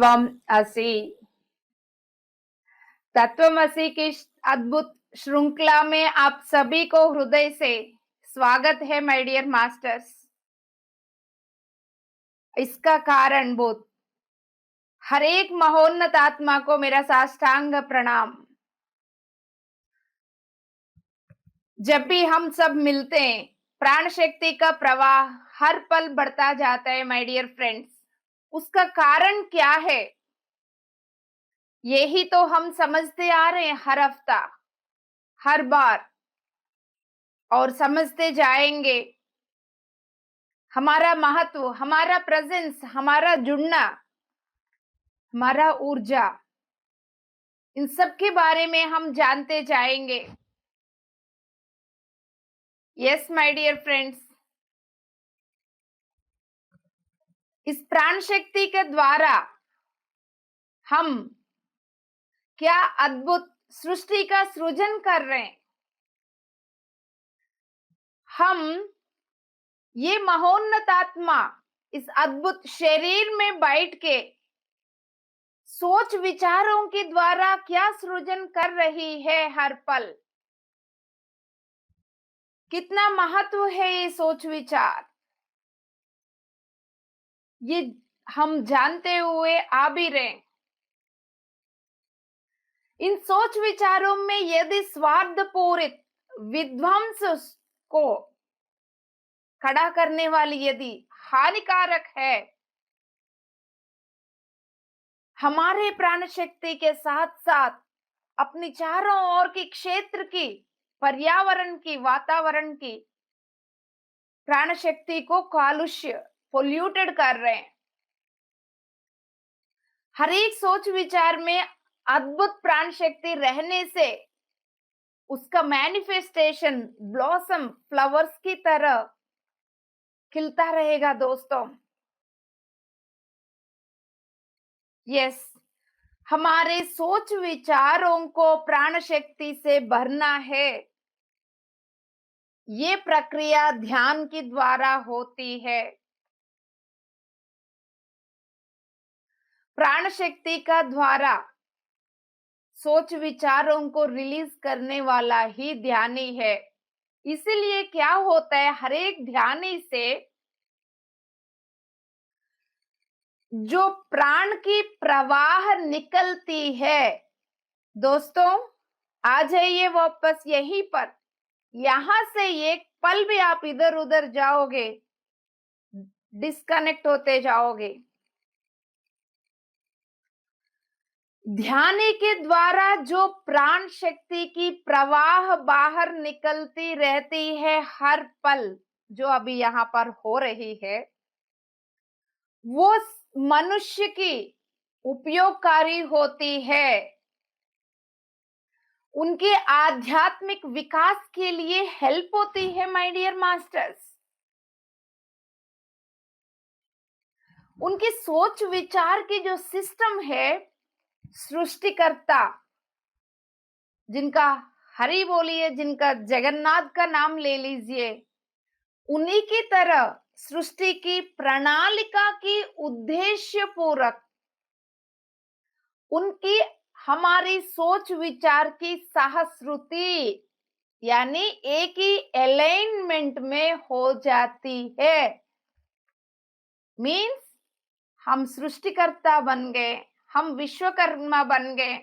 त्वम असि। तत्वमसि की अद्भुत श्रृंखला में आप सभी को हृदय से स्वागत है माय डियर मास्टर्स। इसका कारण बोध हर एक महोन्नत आत्मा को मेरा साष्टांग प्रणाम। जब भी हम सब मिलते हैं, प्राण शक्ति का प्रवाह हर पल बढ़ता जाता है माय डियर फ्रेंड्स। उसका कारण क्या है, यही तो हम समझते आ रहे हैं हर हफ्ता, हर बार, और समझते जाएंगे। हमारा महत्व, हमारा प्रेजेंस, हमारा जुड़ना, हमारा ऊर्जा, इन सब के बारे में हम जानते जाएंगे। यस माय डियर फ्रेंड्स, इस प्राण शक्ति के द्वारा हम क्या अद्भुत सृष्टि का सृजन कर रहे हैं। हम ये महोन्नत आत्मा इस अद्भुत शरीर में बैठ के सोच विचारों के द्वारा क्या सृजन कर रही है हर पल। कितना महत्व है ये सोच विचार, ये हम जानते हुए आ भी रहे। इन सोच विचारों में यदि स्वार्थपूरित विध्वंस को खड़ा करने वाली यदि हानिकारक है, हमारे प्राण शक्ति के साथ साथ अपनी चारों ओर की क्षेत्र की, पर्यावरण की, वातावरण की प्राण शक्ति को कालुष्य, पोल्यूटेड कर रहे हैं। हर एक सोच विचार में अद्भुत प्राण शक्ति रहने से उसका मैनिफेस्टेशन ब्लॉसम, फ्लावर्स की तरह खिलता रहेगा दोस्तों। यस, हमारे सोच विचारों को प्राण शक्ति से भरना है। ये प्रक्रिया ध्यान के द्वारा होती है। प्राण शक्ति का द्वारा सोच विचारों को रिलीज करने वाला ही ध्यानी है। इसीलिए क्या होता है, हर एक ध्यानी से जो प्राण की प्रवाह निकलती है, दोस्तों आ जाइए वापस यहीं पर। यहां से एक पल भी आप इधर उधर जाओगे, डिस्कनेक्ट होते जाओगे। ध्यान के द्वारा जो प्राण शक्ति की प्रवाह बाहर निकलती रहती है हर पल, जो अभी यहाँ पर हो रही है, वो मनुष्य की उपयोगकारी होती है। उनके आध्यात्मिक विकास के लिए हेल्प होती है माय डियर मास्टर्स। उनकी सोच विचार की जो सिस्टम है, सृष्टिकर्ता, जिनका हरि बोलिए, जिनका जगन्नाथ का नाम ले लीजिए, उन्हीं की तरह सृष्टि की प्रणालिका की उद्देश्य पूर्वक उनकी हमारी सोच विचार की सहश्रुति, यानी एक ही अलाइनमेंट में हो जाती है। मीन्स हम सृष्टिकर्ता बन गए, हम विश्वकर्मा बन गए।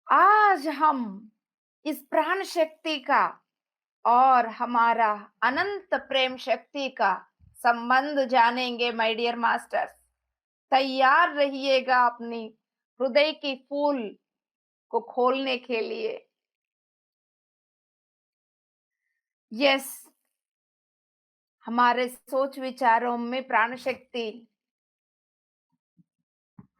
आज हम इस प्राण शक्ति का और हमारा अनंत प्रेम शक्ति का संबंध जानेंगे माय डियर मास्टर्स। तैयार रहिएगा अपनी हृदय की फूल को खोलने के लिए। यस, हमारे सोच विचारों में प्राण शक्ति,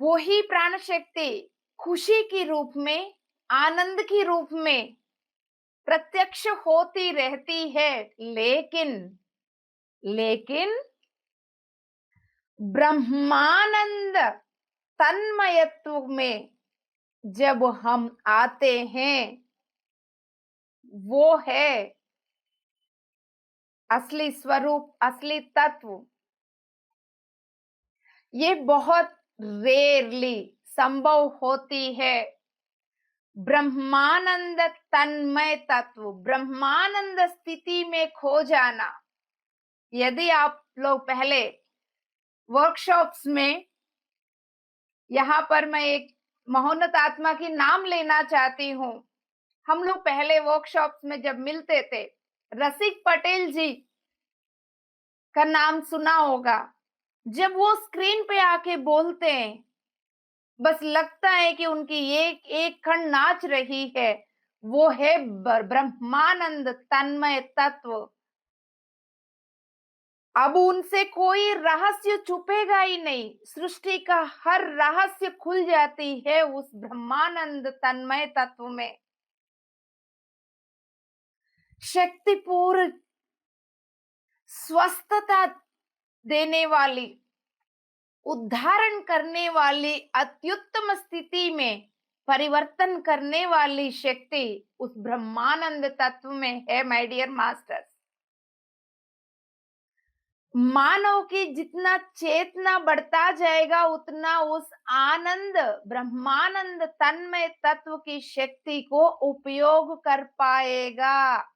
वो ही प्राण शक्ति खुशी के रूप में, आनंद के रूप में प्रत्यक्ष होती रहती है। लेकिन ब्रह्मानंद तन्मयत्व में जब हम आते हैं, वो है असली स्वरूप, असली तत्व। ये बहुत रेयरली संभव होती है। ब्रह्मानंद तन्मय तत्व, ब्रह्मानंद स्थिति में खो जाना। यदि आप लोग पहले वर्कशॉप्स में, यहाँ पर मैं एक महोन्नत आत्मा की नाम लेना चाहती हूँ, हम लोग पहले वर्कशॉप्स में जब मिलते थे, रसिक पटेल जी का नाम सुना होगा। जब वो स्क्रीन पे आके बोलते हैं, बस लगता है कि उनकी एक एक खंड नाच रही है। वो है ब्रह्मानंद तन्मय तत्व। अब उनसे कोई रहस्य छुपेगा ही नहीं, सृष्टि का हर रहस्य खुल जाती है उस ब्रह्मानंद तन्मय तत्व में। शक्तिपूर्ण स्वस्थता देने वाली, उद्धारण करने वाली, अत्युत्तम स्थिति में परिवर्तन करने वाली शक्ति उस ब्रह्मानंद तत्व में है माय डियर मास्टर्स। मानव की जितना चेतना बढ़ता जाएगा, उतना उस आनंद, ब्रह्मानंद तन्मय तत्व की शक्ति को उपयोग कर पाएगा।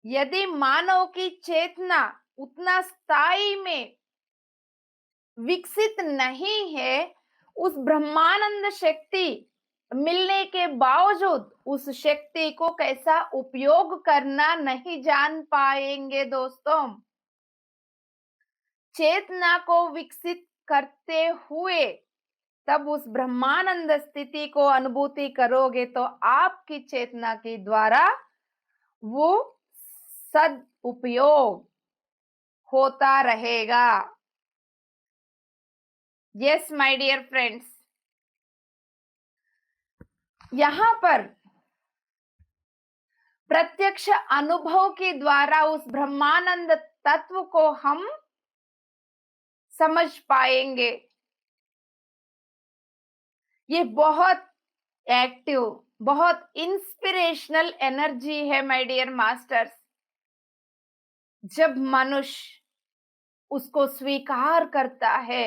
यदि मानव की चेतना उतना स्थायी में विकसित नहीं है, उस ब्रह्मानंद शक्ति मिलने के बावजूद उस शक्ति को कैसा उपयोग करना नहीं जान पाएंगे दोस्तों। चेतना को विकसित करते हुए तब उस ब्रह्मानंद स्थिति को अनुभूति करोगे, तो आपकी चेतना के द्वारा वो सद उपयोग होता रहेगा। यस माय डियर फ्रेंड्स, यहां पर प्रत्यक्ष अनुभव के द्वारा उस ब्रह्मानंद तत्व को हम समझ पाएंगे। ये बहुत एक्टिव, बहुत इंस्पिरेशनल एनर्जी है माय डियर मास्टर्स। जब मनुष्य उसको स्वीकार करता है,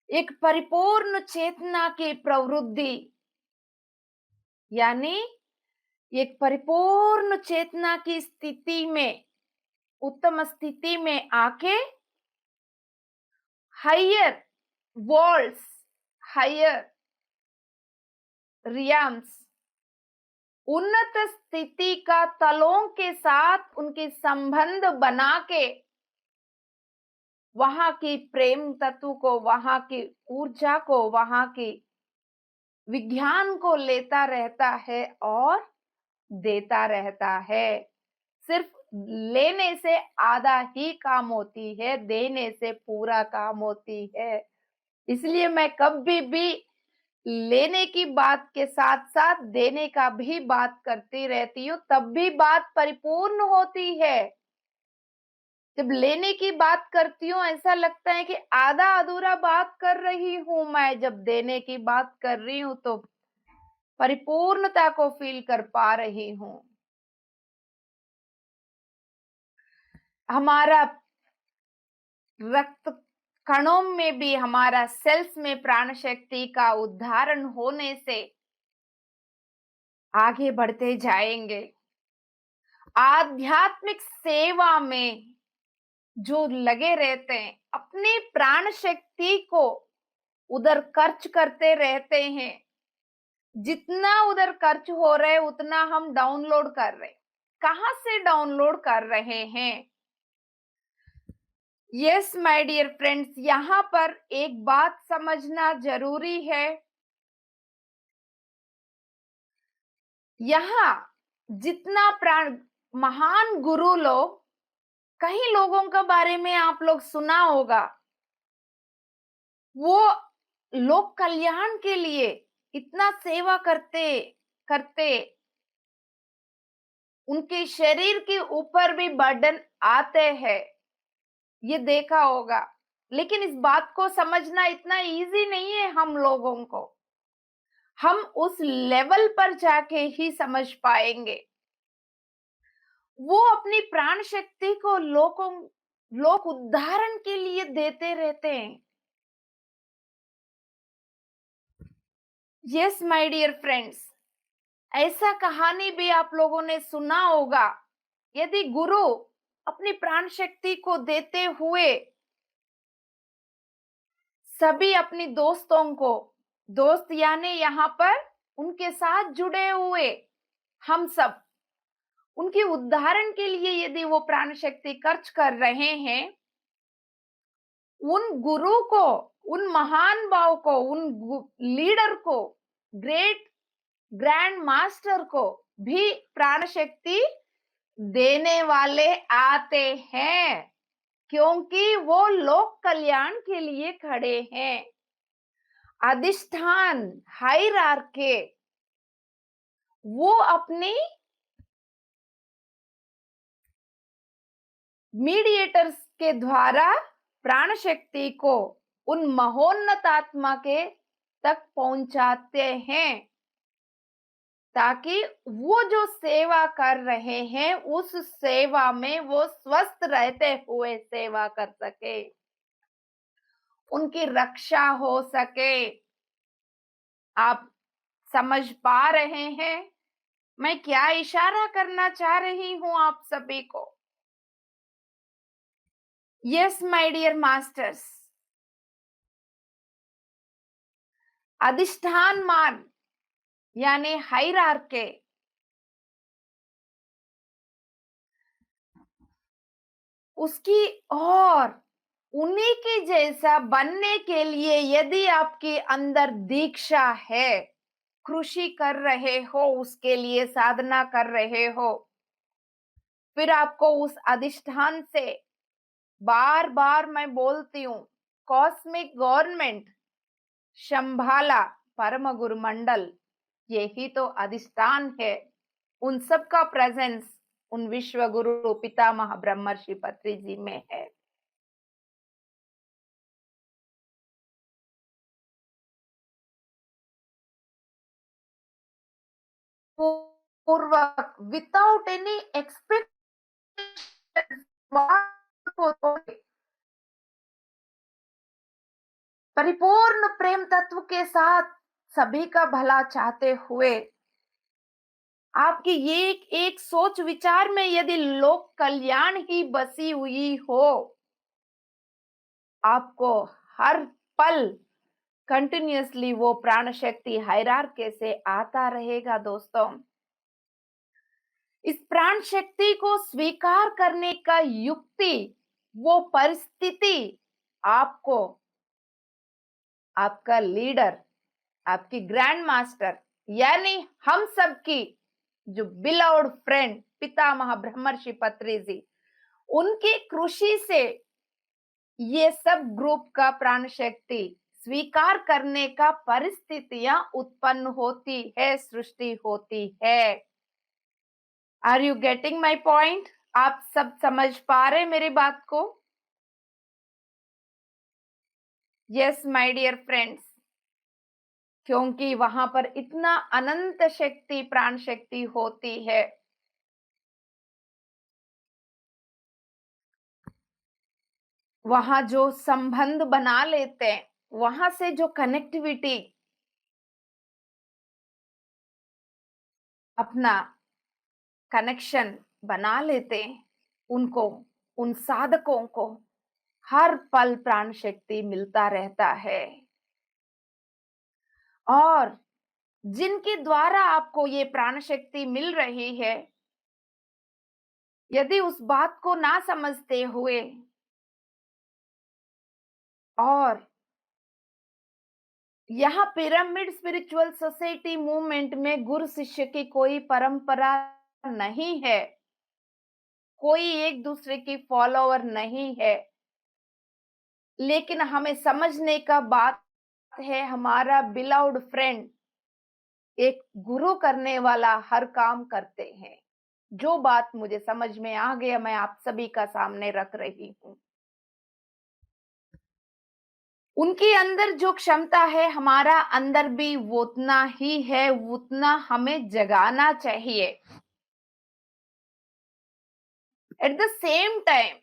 एक परिपूर्ण चेतना की प्रवृत्ति, यानी एक परिपूर्ण चेतना की स्थिति में, उत्तम स्थिति में आके हायर वर्ल्ड्स, हायर रियम्स, उन्नत स्थिति का तलों के साथ उनके संबंध बना के वहां की प्रेम तत्व को, वहां की ऊर्जा को, वहां की विज्ञान को लेता रहता है और देता रहता है। सिर्फ लेने से आधा ही काम होती है, देने से पूरा काम होती है। इसलिए मैं कभी भी लेने की बात के साथ साथ देने का भी बात करती रहती हूँ, तब भी बात परिपूर्ण होती है। जब लेने की बात करती हूँ, ऐसा लगता है कि आधा अधूरा बात कर रही हूं मैं। जब देने की बात कर रही हूं तो परिपूर्णता को फील कर पा रही हूं। हमारा रक्त कणों में भी, हमारा सेल्स में प्राण शक्ति का उद्धारण होने से आगे बढ़ते जाएंगे। आध्यात्मिक सेवा में जो लगे रहते हैं, अपनी प्राण शक्ति को उधर खर्च करते रहते हैं। जितना उधर खर्च हो रहे उतना हम डाउनलोड कर रहे। कहां से डाउनलोड कर रहे हैं? यस माय डियर फ्रेंड्स, यहां पर एक बात समझना जरूरी है। यहाँ जितना प्राण महान गुरु लोग, कई लोगों के बारे में आप लोग सुना होगा, वो लोक कल्याण के लिए इतना सेवा करते करते उनके शरीर के ऊपर भी बर्डन आते हैं, ये देखा होगा। लेकिन इस बात को समझना इतना इजी नहीं है हम लोगों को। हम उस लेवल पर जाके ही समझ पाएंगे। वो अपनी प्राण शक्ति को लोगों लोग उदाहरण के लिए देते रहते हैं। यस माय डियर फ्रेंड्स, ऐसा कहानी भी आप लोगों ने सुना होगा। यदि गुरु अपनी प्राण शक्ति को देते हुए सभी अपनी दोस्तों को, दोस्त यानी यहाँ पर उनके साथ जुड़े हुए हम सब, उनके उदाहरण के लिए यदि वो प्राण शक्ति खर्च कर रहे हैं, उन गुरु को, उन महान भाव को, उन लीडर को, ग्रेट ग्रैंड मास्टर को भी प्राण शक्ति देने वाले आते हैं, क्योंकि वो लोक कल्याण के लिए खड़े हैं। अधिष्ठान हायरार्की, वो अपनी मीडिएटर्स के द्वारा प्राण शक्ति को उन महोन्नत आत्मा के तक पहुंचाते हैं, ताकि वो जो सेवा कर रहे हैं उस सेवा में वो स्वस्थ रहते हुए सेवा कर सके, उनकी रक्षा हो सके। आप समझ पा रहे हैं मैं क्या इशारा करना चाह रही हूं आप सभी को? यस माय डियर मास्टर्स, अधिष्ठान मान यानी हायरार्की, उसकी और उन्हीं के जैसा बनने के लिए यदि आपके अंदर दीक्षा है, कृषि कर रहे हो, उसके लिए साधना कर रहे हो, फिर आपको उस अधिष्ठान से, बार बार मैं बोलती हूं, कॉस्मिक गवर्नमेंट, शंभाला, परम गुरु मंडल, यही तो अधिष्ठान है। उन सब का प्रेजेंस उन विश्व गुरु पितामह ब्रह्मर्षि पत्री जी में है। पूर्वक, विदाउट एनी एक्सपेक्टेशन, परिपूर्ण प्रेम तत्व के साथ सभी का भला चाहते हुए, आपकी ये एक सोच विचार में यदि लोक कल्याण ही बसी हुई हो, आपको हर पल कंटिन्यूअसली वो प्राण शक्ति हायरार्की से आता रहेगा। दोस्तों, इस प्राण शक्ति को स्वीकार करने का युक्ति, वो परिस्थिति आपको आपका लीडर, आपकी ग्रैंड मास्टर यानी हम सबकी जो बिलव्ड फ्रेंड पितामह ब्रह्मर्षि पत्री जी, उनकी कृषि से ये सब ग्रुप का प्राण शक्ति स्वीकार करने का परिस्थितियां उत्पन्न होती है, सृष्टि होती है। Are you getting my point? आप सब समझ पा रहे मेरी बात को? यस माय डियर फ्रेंड्स, क्योंकि वहां पर इतना अनंत शक्ति, प्राण शक्ति होती है। वहां जो संबंध बना लेते हैं, वहां से जो कनेक्टिविटी अपना कनेक्शन बना लेते हैं, उनको, उन साधकों को हर पल प्राण शक्ति मिलता रहता है। और जिनके द्वारा आपको ये प्राण शक्ति मिल रही है, यदि उस बात को ना समझते हुए और यहाँ पिरामिड स्पिरिचुअल सोसाइटी मूवमेंट में गुरु शिष्य की कोई परंपरा नहीं है, कोई एक दूसरे की फॉलोअर नहीं है, लेकिन हमें समझने का बात है, हमारा बिलव्ड फ्रेंड एक गुरु करने वाला हर काम करते हैं। जो बात मुझे समझ में आ गया, मैं आप सभी का सामने रख रही हूं। उनके अंदर जो क्षमता है, हमारा अंदर भी उतना ही है, उतना हमें जगाना चाहिए। एट द सेम टाइम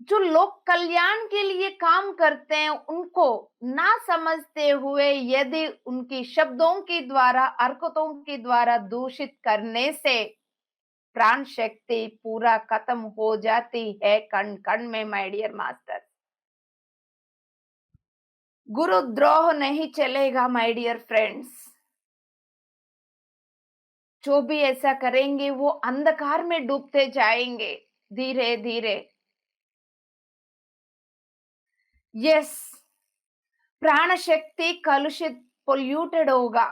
जो लोक कल्याण के लिए काम करते हैं उनको ना समझते हुए यदि उनकी शब्दों के द्वारा, हरकतों के द्वारा दूषित करने से प्राण शक्ति पूरा खत्म हो जाती है कण कण में। माय डियर मास्टर, गुरुद्रोह नहीं चलेगा माय डियर फ्रेंड्स। जो भी ऐसा करेंगे वो अंधकार में डूबते जाएंगे धीरे धीरे। यस, प्राण शक्ति कलुषित, पोल्यूटेड होगा,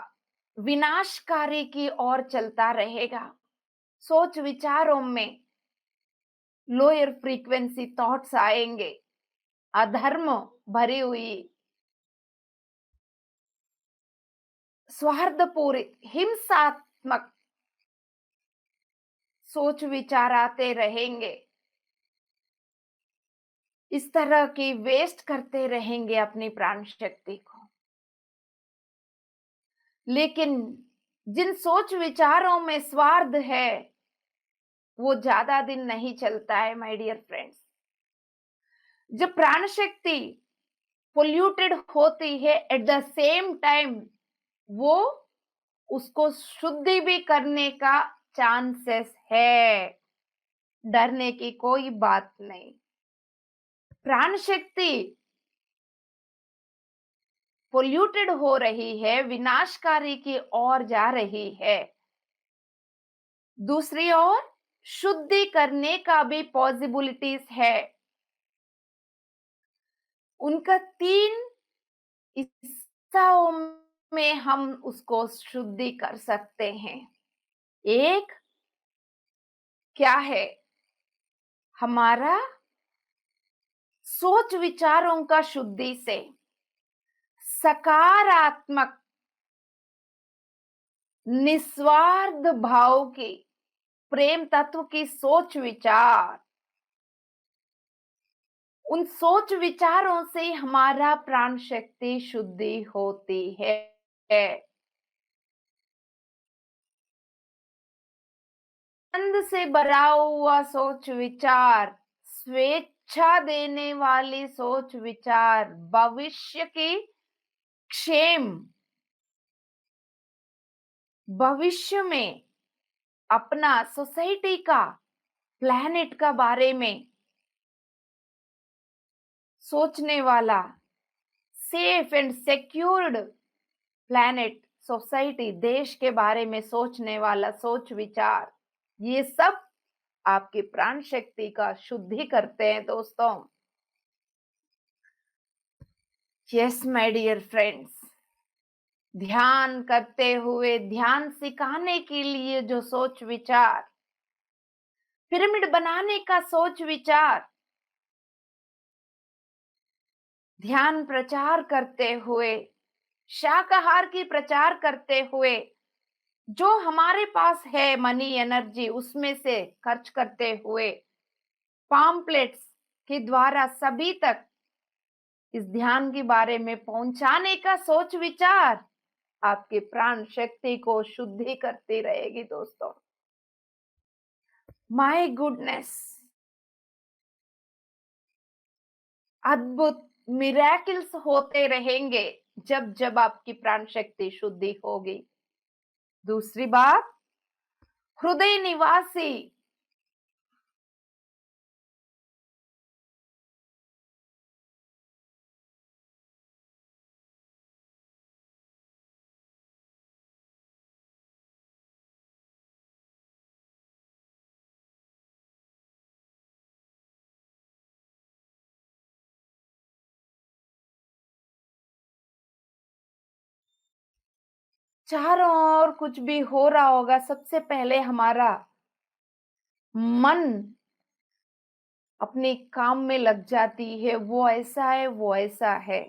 विनाशकारी की ओर चलता रहेगा। सोच विचारों में लोअर फ्रीक्वेंसी थॉट्स आएंगे, अधर्म भरी हुई, स्वार्थपूरित, हिंसात्मक सोच विचार आते रहेंगे। इस तरह की वेस्ट करते रहेंगे अपनी प्राण शक्ति को। लेकिन जिन सोच विचारों में स्वार्थ है वो ज्यादा दिन नहीं चलता है माय डियर फ्रेंड्स। जब प्राण शक्ति पोल्यूटेड होती है, एट द सेम टाइम वो उसको शुद्धि भी करने का चांसेस है। डरने की कोई बात नहीं। प्राण शक्ति पोल्यूटेड हो रही है, विनाशकारी की ओर जा रही है। दूसरी ओर शुद्धि करने का भी पॉसिबिलिटीज है। उनका 3 हिस्सों में हम उसको शुद्धि कर सकते हैं। एक क्या है? हमारा सोच विचारों का शुद्धि से सकारात्मक निस्वार्थ भाव की, प्रेम तत्व की सोच विचार, उन सोच विचारों से हमारा प्राण शक्ति शुद्धि होती है। आनंद से भरा हुआ सोच विचार, स्वेच्छा देने वाली सोच विचार, भविष्य की क्षेम, भविष्य में अपना सोसाइटी का, प्लैनेट का बारे में सोचने वाला, safe and secured planet, society, देश के बारे में सोचने वाला सोच विचार, ये सब आपकी प्राण शक्ति का शुद्धि करते हैं दोस्तों। यस माय डियर फ्रेंड्स, ध्यान करते हुए, ध्यान सिखाने के लिए जो सोच विचार, पिरामिड बनाने का सोच विचार, ध्यान प्रचार करते हुए, शाकाहार की प्रचार करते हुए, जो हमारे पास है मनी एनर्जी उसमें से खर्च करते हुए, पॉम्पलेट्स के द्वारा सभी तक इस ध्यान के बारे में पहुंचाने का सोच विचार आपके प्राण शक्ति को शुद्धि करती रहेगी दोस्तों। माय गुडनेस, अद्भुत मिरेकल्स होते रहेंगे जब जब आपकी प्राण शक्ति शुद्धि होगी। दूसरी बात, हृदय निवासी चारों ओर कुछ भी हो रहा होगा, सबसे पहले हमारा मन अपने काम में लग जाती है, वो ऐसा है, वो ऐसा है,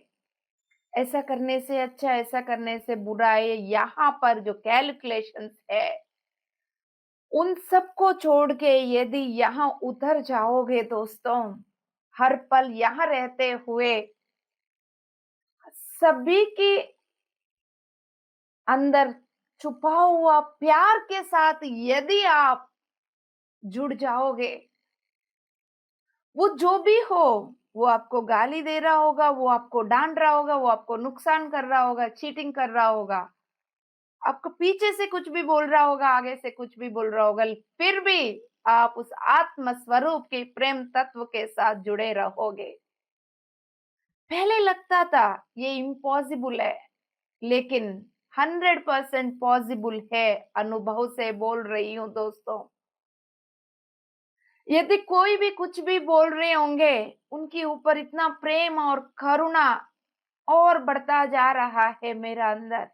ऐसा करने से अच्छा, ऐसा करने से बुरा है। यहाँ पर जो कैलकुलेशंस है उन सबको छोड़ के यदि यहाँ उतर जाओगे दोस्तों, हर पल यहाँ रहते हुए सभी के अंदर छुपा हुआ प्यार के साथ यदि आप जुड़ जाओगे, वो जो भी हो, वो आपको गाली दे रहा होगा, वो आपको डांट रहा होगा, वो आपको नुकसान कर रहा होगा, चीटिंग कर रहा होगा, आपको पीछे से कुछ भी बोल रहा होगा, आगे से कुछ भी बोल रहा होगा, फिर भी आप उस आत्म स्वरूप के प्रेम तत्व के साथ जुड़े रहोगे। पहले लगता था ये इम्पॉसिबल है, लेकिन 100% पॉसिबल है। अनुभव से बोल रही हूँ दोस्तों। यदि कोई भी कुछ भी बोल रहे होंगे, उनके ऊपर इतना प्रेम और करुणा और बढ़ता जा रहा है मेरा अंदर।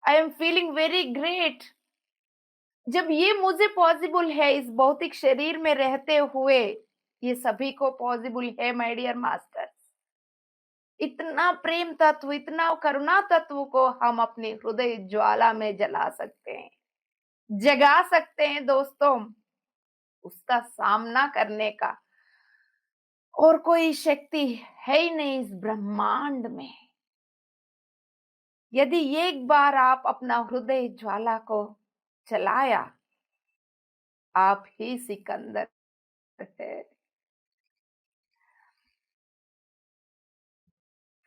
I am feeling very great. जब ये मुझे पॉसिबल है इस भौतिक शरीर में रहते हुए, ये सभी को पॉसिबल है माय डियर मास्टर। इतना प्रेम तत्व, इतना करुणा तत्व को हम अपनी हृदय ज्वाला में जला सकते हैं, जगा सकते हैं दोस्तों। उसका सामना करने का और कोई शक्ति है ही नहीं इस ब्रह्मांड में। यदि एक बार आप अपना हृदय ज्वाला को चलाया, आप ही सिकंदर है।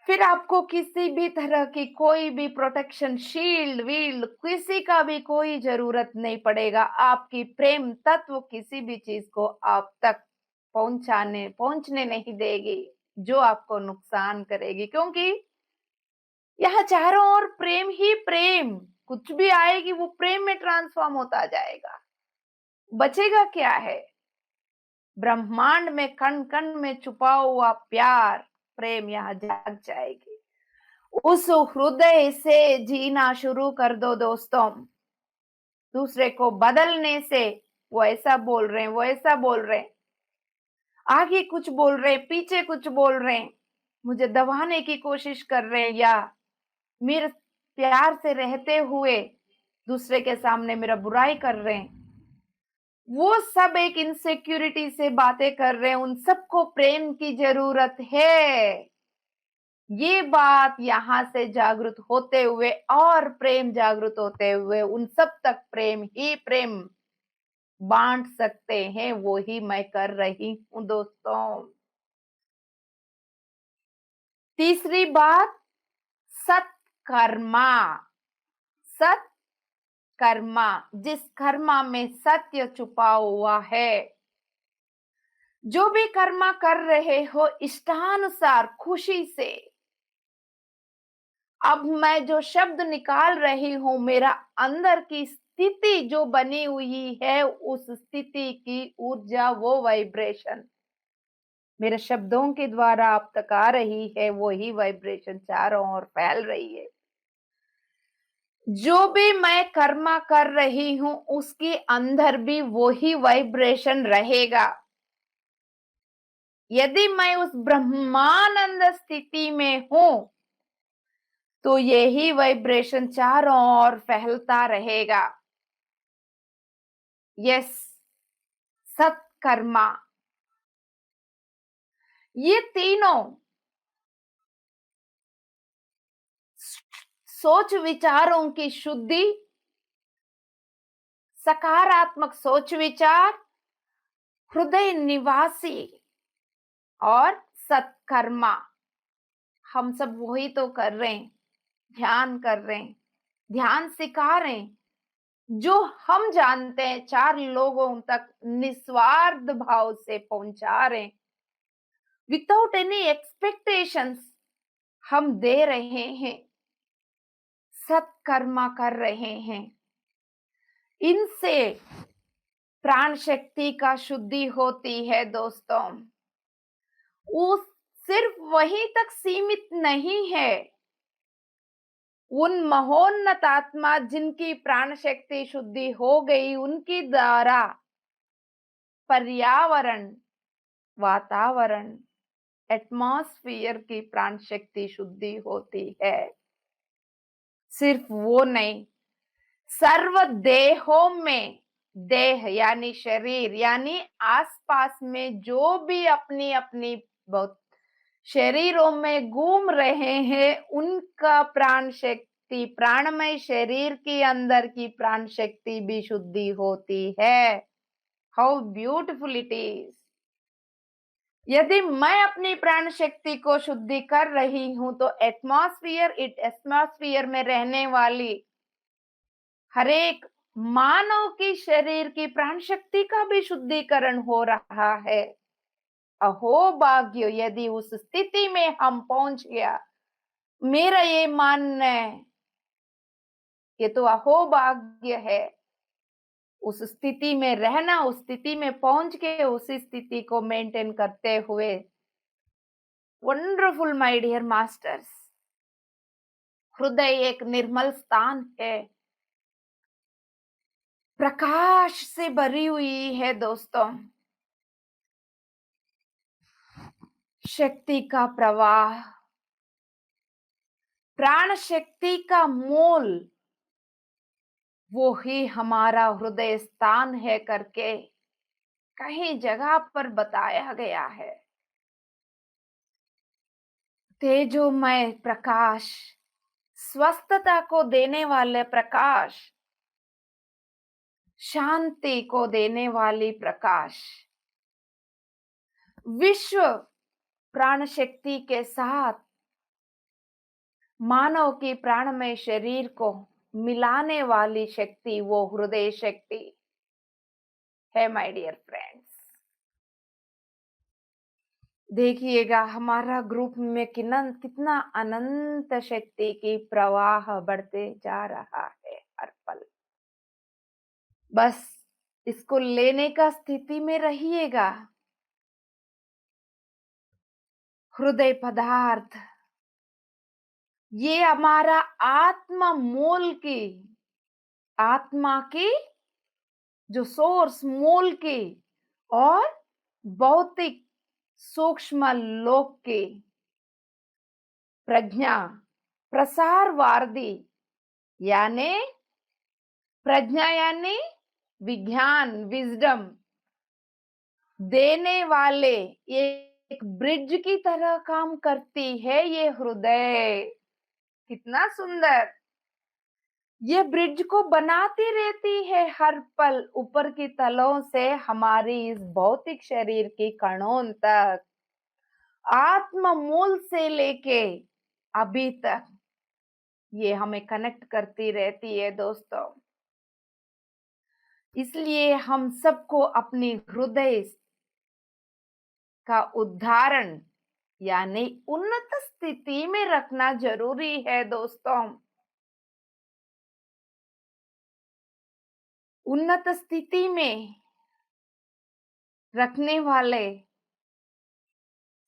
फिर आपको किसी भी तरह की कोई भी प्रोटेक्शन, शील्ड वील्ड, किसी का भी कोई जरूरत नहीं पड़ेगा। आपकी प्रेम तत्व किसी भी चीज को आप तक पहुंचने नहीं देगी जो आपको नुकसान करेगी, क्योंकि यहाँ चारों ओर प्रेम ही प्रेम। कुछ भी आएगी वो प्रेम में ट्रांसफॉर्म होता जाएगा। बचेगा क्या है? ब्रह्मांड में कण कण में छुपा हुआ प्यार, प्रेम यहाँ जाग जाएगी। उस हृदय से जीना शुरू कर दो दोस्तों। दूसरे को बदलने से, वो ऐसा बोल रहे हैं, वो ऐसा बोल रहे हैं, आगे कुछ बोल रहे हैं, पीछे कुछ बोल रहे हैं, मुझे दबाने की कोशिश कर रहे हैं, या मेरे प्यार से रहते हुए दूसरे के सामने मेरा बुराई कर रहे हैं, वो सब एक इनसिक्योरिटी से बातें कर रहे हैं। उन सबको प्रेम की जरूरत है। ये बात यहाँ से जागृत होते हुए और प्रेम जागृत होते हुए उन सब तक प्रेम ही प्रेम बांट सकते हैं। वो ही मैं कर रही हूँ दोस्तों। तीसरी बात, सत्कर्मा। सत्कर्मा, जिस कर्मा में सत्य छुपा हुआ है। जो भी कर्मा कर रहे हो इष्टानुसार, खुशी से। अब मैं जो शब्द निकाल रही हूं, मेरा अंदर की स्थिति जो बनी हुई है, उस स्थिति की ऊर्जा, वो वाइब्रेशन मेरे शब्दों के द्वारा आप तक आ रही है, वो ही वाइब्रेशन चारों ओर फैल रही है। जो भी मैं कर्मा कर रही हूं, उसके अंदर भी वो ही वाइब्रेशन रहेगा। यदि मैं उस ब्रह्मानंद स्थिति में हूं, तो यही वाइब्रेशन चारों ओर फैलता रहेगा। यस, सत्कर्मा। ये तीनों सोच विचारों की शुद्धि, सकारात्मक सोच विचार, हृदय निवासी और सत्कर्मा, हम सब वही तो कर रहे हैं। ध्यान कर रहे हैं, ध्यान सिखा रहे हैं, जो हम जानते हैं 4 लोगों तक निस्वार्थ भाव से पहुंचा रहे हैं, विदाउट एनी एक्सपेक्टेशंस हम दे रहे हैं, सत्कर्मा कर रहे हैं। इनसे प्राण शक्ति का शुद्धि होती है दोस्तों। वो सिर्फ वहीं तक सीमित नहीं है। उन महोन्नत आत्मा जिनकी प्राण शक्ति शुद्धि हो गई, उनकी द्वारा पर्यावरण, वातावरण, एटमॉस्फेयर की प्राण शक्ति शुद्धि होती है। सिर्फ वो नहीं, सर्व देहों में, देह यानी शरीर, यानी आसपास में जो भी अपनी अपनी शरीरों में घूम रहे हैं, उनका प्राण शक्ति, प्राणमय शरीर के अंदर की प्राण शक्ति भी शुद्धि होती है। How beautiful it is. यदि मैं अपनी प्राण शक्ति को शुद्धि कर रही हूं तो एटमॉस्फियर में रहने वाली हरेक मानव की शरीर की प्राण शक्ति का भी शुद्धिकरण हो रहा है। अहो भाग्य, यदि उस स्थिति में हम पहुंच गया, मेरा ये मानना है, ये तो अहो भाग्य है। उस स्थिति में रहना, उस स्थिति में पहुंच के उसी स्थिति को मेंटेन करते हुए, वंडरफुल माय डियर मास्टर्स। हृदय एक निर्मल स्थान है, प्रकाश से भरी हुई है दोस्तों। शक्ति का प्रवाह, प्राण शक्ति का मूल वो ही हमारा हृदय स्थान है करके कहीं जगह पर बताया गया है। तेजोमय प्रकाश, स्वस्थता को देने वाले प्रकाश, शांति को देने वाली प्रकाश, विश्व प्राण शक्ति के साथ मानव की प्राणमय शरीर को मिलाने वाली शक्ति वो हृदय शक्ति है माय डियर फ्रेंड्स। देखिएगा हमारा ग्रुप में कितना अनंत शक्ति की प्रवाह बढ़ते जा रहा है हर पल। बस इसको लेने का स्थिति में रहिएगा। हृदय पदार्थ ये हमारा आत्मा की जो सोर्स मूल की और भौतिक सूक्ष्म लोक की प्रज्ञा प्रसारवादी यानी प्रज्ञा यानी विज्ञान, विजडम देने वाले एक ब्रिज की तरह काम करती है ये हृदय। कितना सुंदर, ये ब्रिज को बनाती रहती है हर पल, ऊपर की तलों से हमारी इस भौतिक शरीर की कणों तक, आत्म मूल से लेके अभी तक ये हमें कनेक्ट करती रहती है दोस्तों। इसलिए हम सबको अपनी हृदय का उद्धारण यानी उन्नत स्थिति में रखना जरूरी है दोस्तों। उन्नत स्थिति में रखने वाले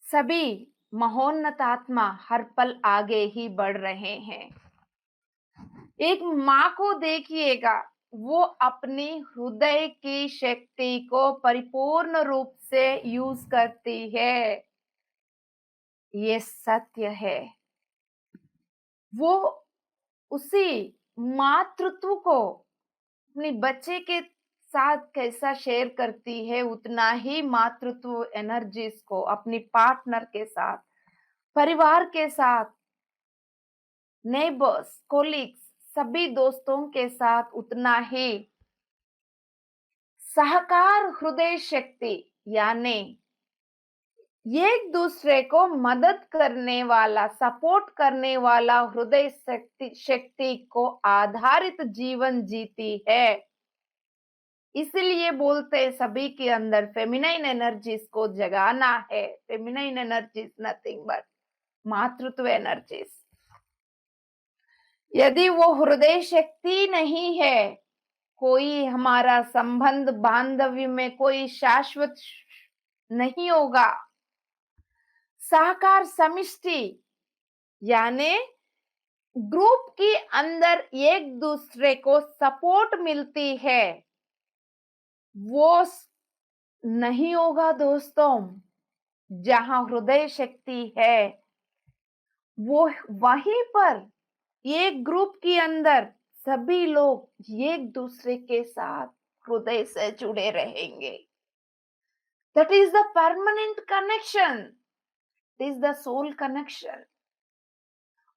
सभी महोन्नत आत्मा हर पल आगे ही बढ़ रहे हैं। एक माँ को देखिएगा, वो अपनी हृदय की शक्ति को परिपूर्ण रूप से यूज करती है, ये सत्य है। वो उसी मातृत्व को अपने बच्चे के साथ कैसा शेयर करती है, उतना ही मातृत्व एनर्जीज को अपनी पार्टनर के साथ, परिवार के साथ, नेबर्स, कोलिग्स, सभी दोस्तों के साथ उतना ही सहकार हृदय शक्ति यानी एक दूसरे को मदद करने वाला, सपोर्ट करने वाला हृदय शक्ति को आधारित जीवन जीती है। इसलिए बोलते सभी के अंदर फेमिनाइन एनर्जीज को जगाना है। फेमिनाइन एनर्जीज नथिंग बट मातृत्व एनर्जीज। यदि वो हृदय शक्ति नहीं है, कोई हमारा संबंध बांधव्य में कोई शाश्वत नहीं होगा। सहकार समिष्टि यानी ग्रुप के अंदर एक दूसरे को सपोर्ट मिलती है, वो नहीं होगा दोस्तों। जहां हृदय शक्ति है वो वहीं पर एक ग्रुप के अंदर सभी लोग एक दूसरे के साथ हृदय से जुड़े रहेंगे। That is the permanent connection, that is the soul connection.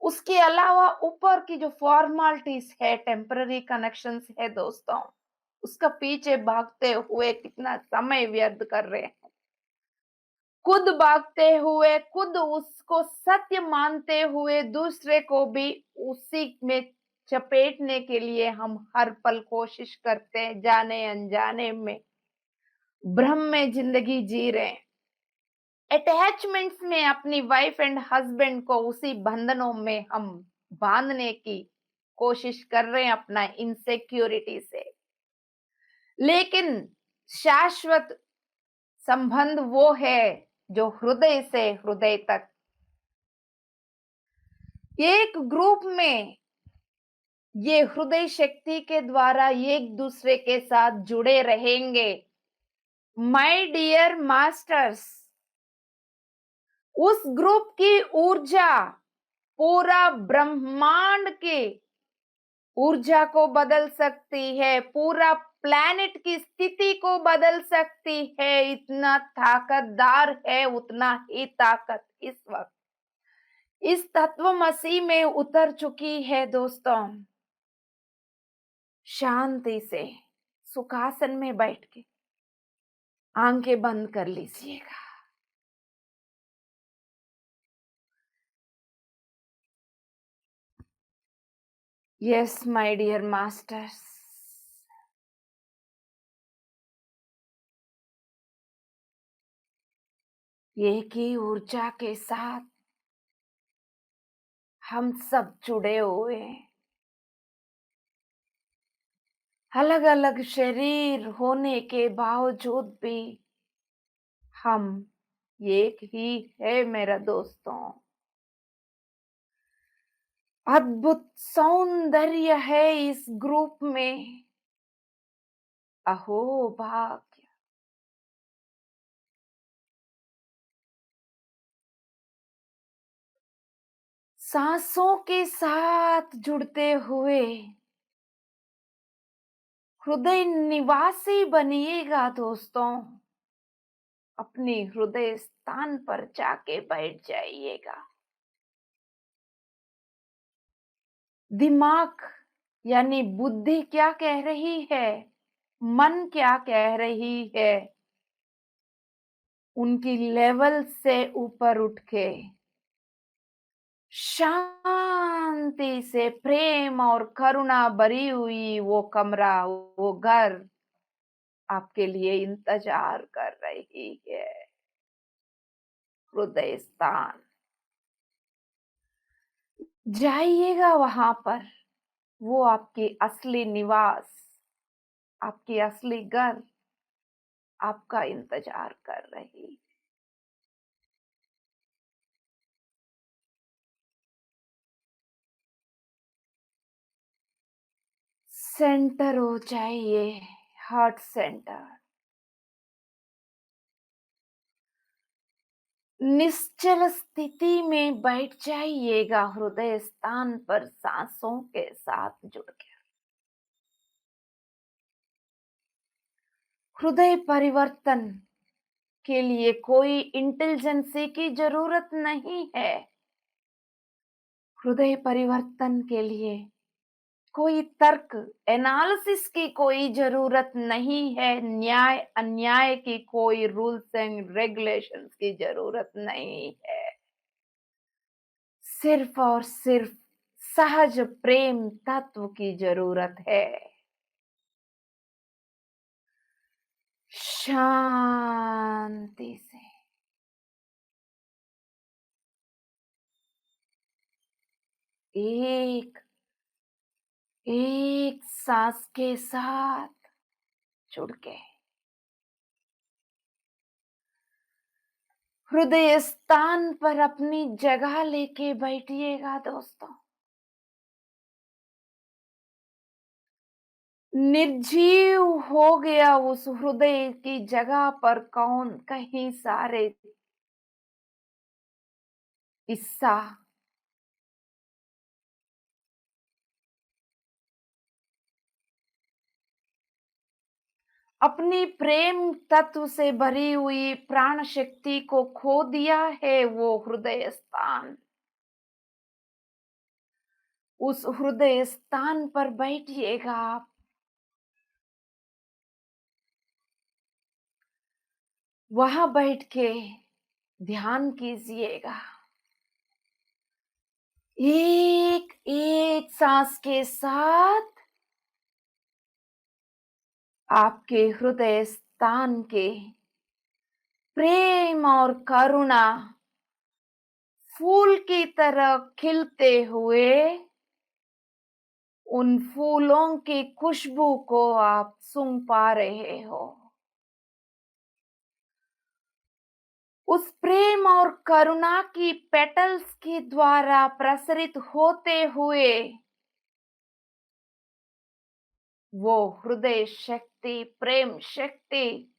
उसके अलावा ऊपर की जो फॉर्मालिटीज है, टेम्पररी कनेक्शंस है दोस्तों, उसका पीछे भागते हुए कितना समय व्यर्थ कर रहे हैं। खुद भागते हुए, खुद उसको सत्य मानते हुए दूसरे को भी उसी में चपेटने के लिए हम हर पल कोशिश करते हैं, जाने अनजाने में भ्रम में जिंदगी जी रहे हैं। अटैचमेंट्स में अपनी वाइफ एंड हस्बैंड को उसी बंधनों में हम बांधने की कोशिश कर रहे हैं अपना इनसिक्योरिटी से। लेकिन शाश्वत संबंध वो है जो हृदय से हृदय तक, एक ग्रुप में ये हृदय शक्ति के द्वारा एक दूसरे के साथ जुड़े रहेंगे। माय डियर मास्टर्स, उस ग्रुप की ऊर्जा पूरा ब्रह्मांड की ऊर्जा को बदल सकती है, पूरा प्लैनेट की स्थिति को बदल सकती है। इतना ताकतदार है, उतना ही ताकत इस वक्त इस तत्वमसी में उतर चुकी है। दोस्तों, शांति से सुखासन में बैठ के आंखें बंद कर लीजिएगा। यस माय डियर मास्टर्स, एक ही ऊर्जा के साथ हम सब जुड़े हुए हैं। अलग अलग शरीर होने के बावजूद भी हम एक ही है मेरा दोस्तों। अद्भुत सौंदर्य है इस ग्रुप में। अहो भाग्य, सांसों के साथ जुड़ते हुए हृदय निवासी बनिएगा दोस्तों। अपने हृदय स्थान पर जाके बैठ जाइएगा। दिमाग यानी बुद्धि क्या कह रही है, मन क्या कह रही है, उनकी लेवल से ऊपर उठ के शांति से प्रेम और करुणा भरी हुई वो कमरा, वो घर आपके लिए इंतजार कर रही है। हृदय स्थान, जाइएगा वहां पर। वो आपकी असली निवास, आपकी असली घर आपका इंतजार कर रही। सेंटर हो जाइए, हार्ट सेंटर। निश्चल स्थिति में बैठ जाइएगा हृदय स्थान पर सांसों के साथ जुड़ के। हृदय परिवर्तन के लिए कोई इंटेलिजेंसी की जरूरत नहीं है। हृदय परिवर्तन के लिए कोई तर्क एनालिसिस की कोई जरूरत नहीं है। न्याय अन्याय की कोई रूल्स एंड रेगुलेशंस की जरूरत नहीं है। सिर्फ और सिर्फ सहज प्रेम तत्व की जरूरत है। शांति से एक एक सांस के साथ जुड़ के हृदय स्थान पर अपनी जगह लेके बैठिएगा दोस्तों। निर्जीव हो गया उस हृदय की जगह पर कौन कहीं सारे हिस्सा अपनी प्रेम तत्व से भरी हुई प्राण शक्ति को खो दिया है। वो हृदय स्थान, उस हृदय स्थान पर बैठिएगा आप। वहां बैठ के ध्यान कीजिएगा। एक एक सांस के साथ आपके हृदय स्थान के प्रेम और करुणा फूल की तरह खिलते हुए उन फूलों की खुशबू को आप सूंघ पा रहे हो। उस प्रेम और करुणा की पेटल्स के द्वारा प्रसरित होते हुए वो हृदय शक्ति, प्रेम शक्ति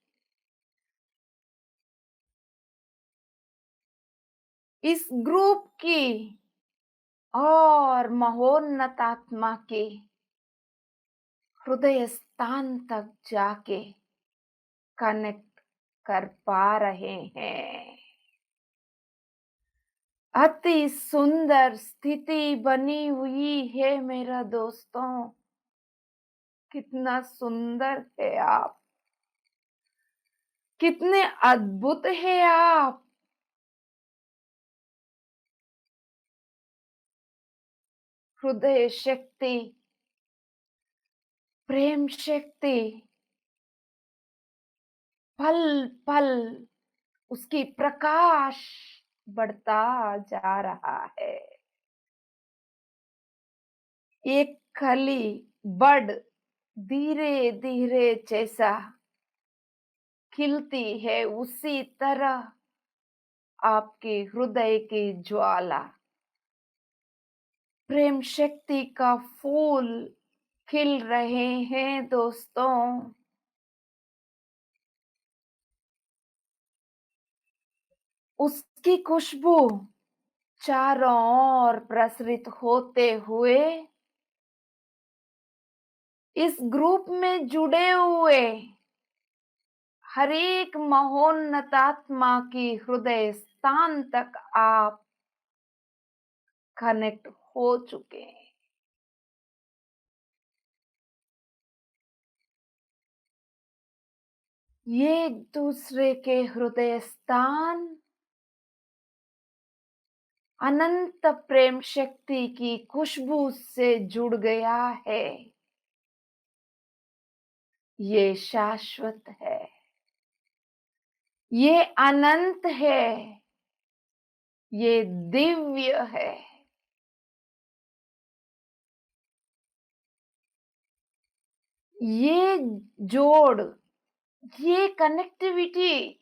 इस ग्रुप की और महोन्नत आत्मा के हृदय स्थान तक जाके कनेक्ट कर पा रहे हैं। अति सुंदर स्थिति बनी हुई है मेरा दोस्तों। कितना सुंदर है आप, कितने अद्भुत है आप। हृदय शक्ति, प्रेम शक्ति पल पल उसकी प्रकाश बढ़ता जा रहा है। एक कली बड़ धीरे धीरे जैसा खिलती है उसी तरह आपके हृदय की ज्वाला, प्रेम शक्ति का फूल खिल रहे हैं दोस्तों। उसकी खुशबू चारों ओर प्रसरित होते हुए इस ग्रुप में जुड़े हुए हर एक महोन्नत आत्मा की हृदय स्थान तक आप कनेक्ट हो चुके हैं। ये एक दूसरे के हृदय स्थान अनंत प्रेम शक्ति की खुशबू से जुड़ गया है। ये शाश्वत है, ये अनंत है, ये दिव्य है। ये जोड़, ये कनेक्टिविटी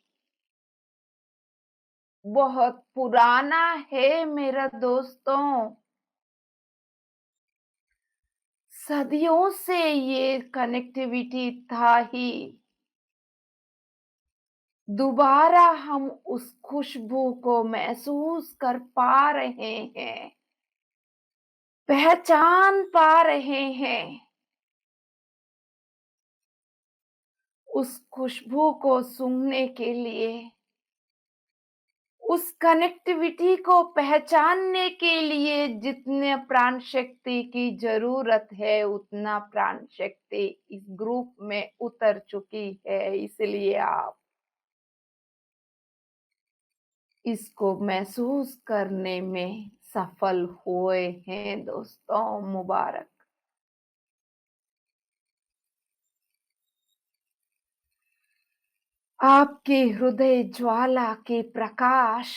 बहुत पुराना है मेरा दोस्तों। सदियों से ये कनेक्टिविटी था ही। दोबारा हम उस खुशबू को महसूस कर पा रहे हैं, पहचान पा रहे हैं। उस खुशबू को सूंघने के लिए, उस कनेक्टिविटी को पहचानने के लिए जितने प्राण शक्ति की जरूरत है उतना प्राण शक्ति इस ग्रुप में उतर चुकी है। इसलिए आप इसको महसूस करने में सफल हुए हैं दोस्तों। मुबारक। आपके हृदय ज्वाला के प्रकाश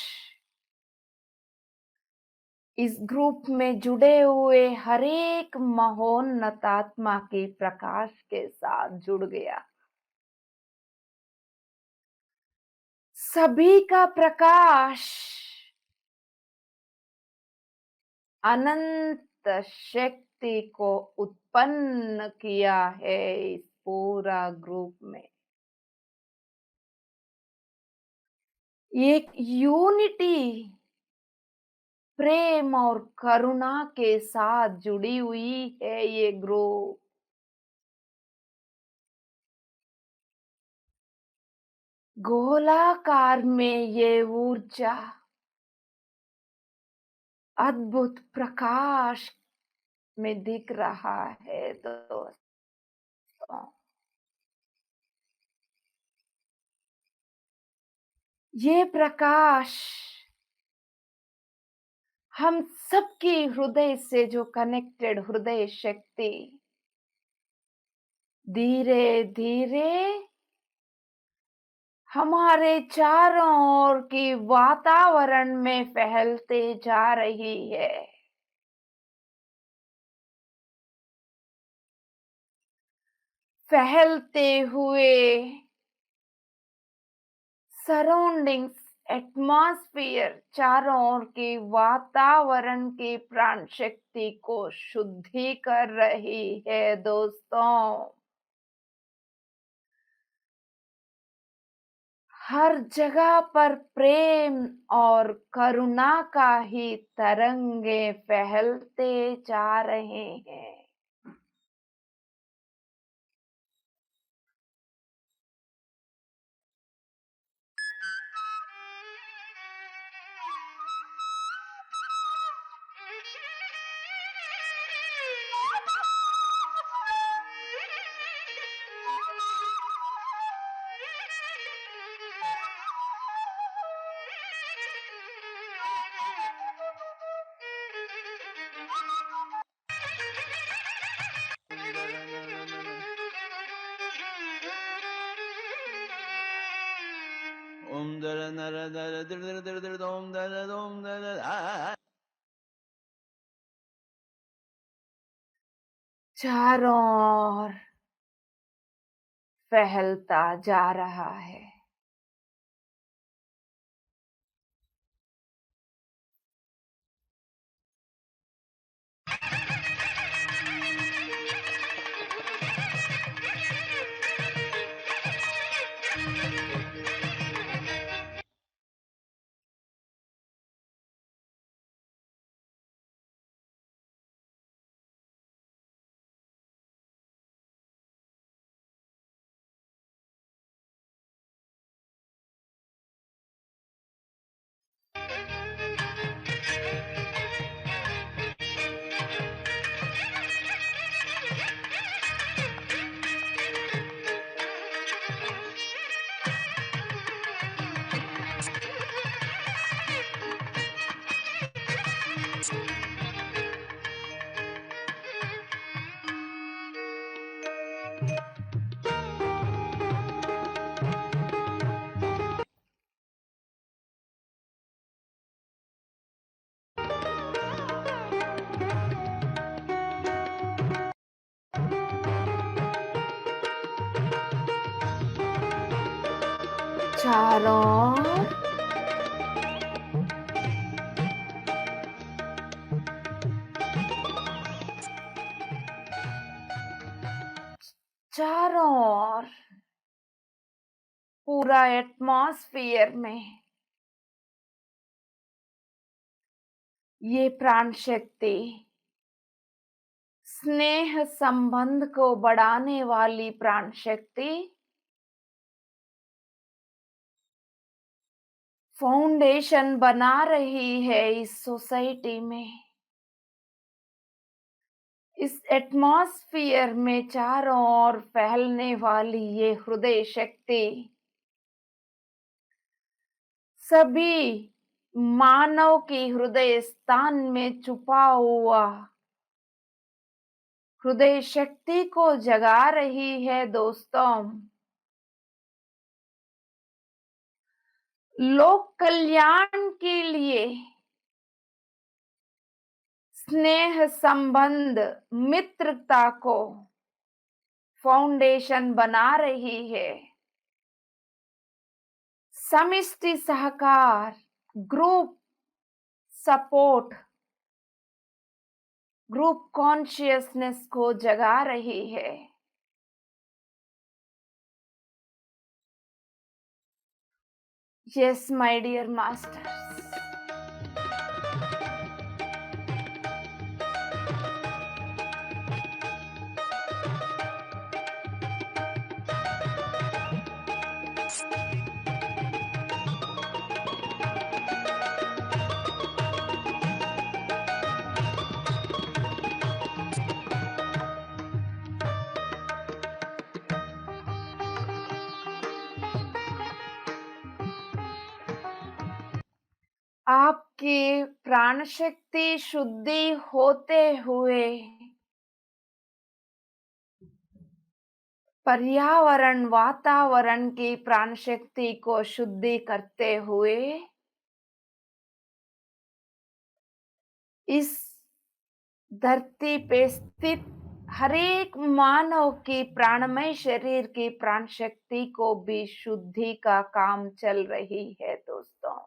इस ग्रुप में जुड़े हुए हर एक महोन्नत आत्मा के प्रकाश के साथ जुड़ गया। सभी का प्रकाश अनंत शक्ति को उत्पन्न किया है इस पूरा ग्रुप में। एक यूनिटी, प्रेम और करुणा के साथ जुड़ी हुई है ये ग्रुप। गोलाकार में ये ऊर्जा अद्भुत प्रकाश में दिख रहा है दोस्तों। ये प्रकाश हम सबकी हृदय से जो कनेक्टेड हृदय शक्ति धीरे धीरे हमारे चारों ओर की वातावरण में फैलते जा रही है। फैलते हुए सराउंडिंग्स एटमॉस्फेयर चारों ओर के वातावरण की प्राण शक्ति को शुद्धि कर रही है दोस्तों। हर जगह पर प्रेम और करुणा का ही तरंगे फैलते जा रहे हैं। ओम दर नर दर दर दर दर दर ओम दर ओम दर आ चारों ओर फैलता जा रहा है। चारों ओर चारों ओर पूरा एटमॉस्फेयर में ये प्राण शक्ति स्नेह संबंध को बढ़ाने वाली प्राण शक्ति फाउंडेशन बना रही है इस सोसाइटी में। इस एटमॉस्फेयर में चारों ओर फैलने वाली ये हृदय शक्ति सभी मानव की हृदय स्थान में छुपा हुआ हृदय शक्ति को जगा रही है दोस्तों। लोक कल्याण के लिए स्नेह संबंध मित्रता को फाउंडेशन बना रही है। समष्टि सहकार ग्रुप सपोर्ट ग्रुप कॉन्शियसनेस को जगा रही है। यस माय डियर मास्टर्स, आपकी प्राण शक्ति शुद्धि होते हुए पर्यावरण, वातावरण की प्राण शक्ति को शुद्धि करते हुए इस धरती पे स्थित हर एक मानव की प्राणमय शरीर की प्राण शक्ति को भी शुद्धि का काम चल रही है दोस्तों।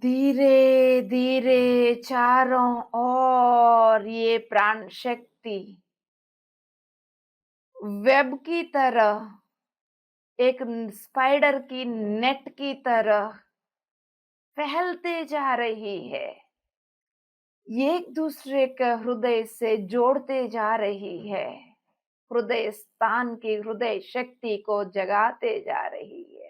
धीरे धीरे चारों ओर ये प्राण शक्ति वेब की तरह, एक स्पाइडर की नेट की तरह फैलते जा रही है, एक दूसरे के हृदय से जोड़ते जा रही है, हृदय स्थान की हृदय शक्ति को जगाते जा रही है।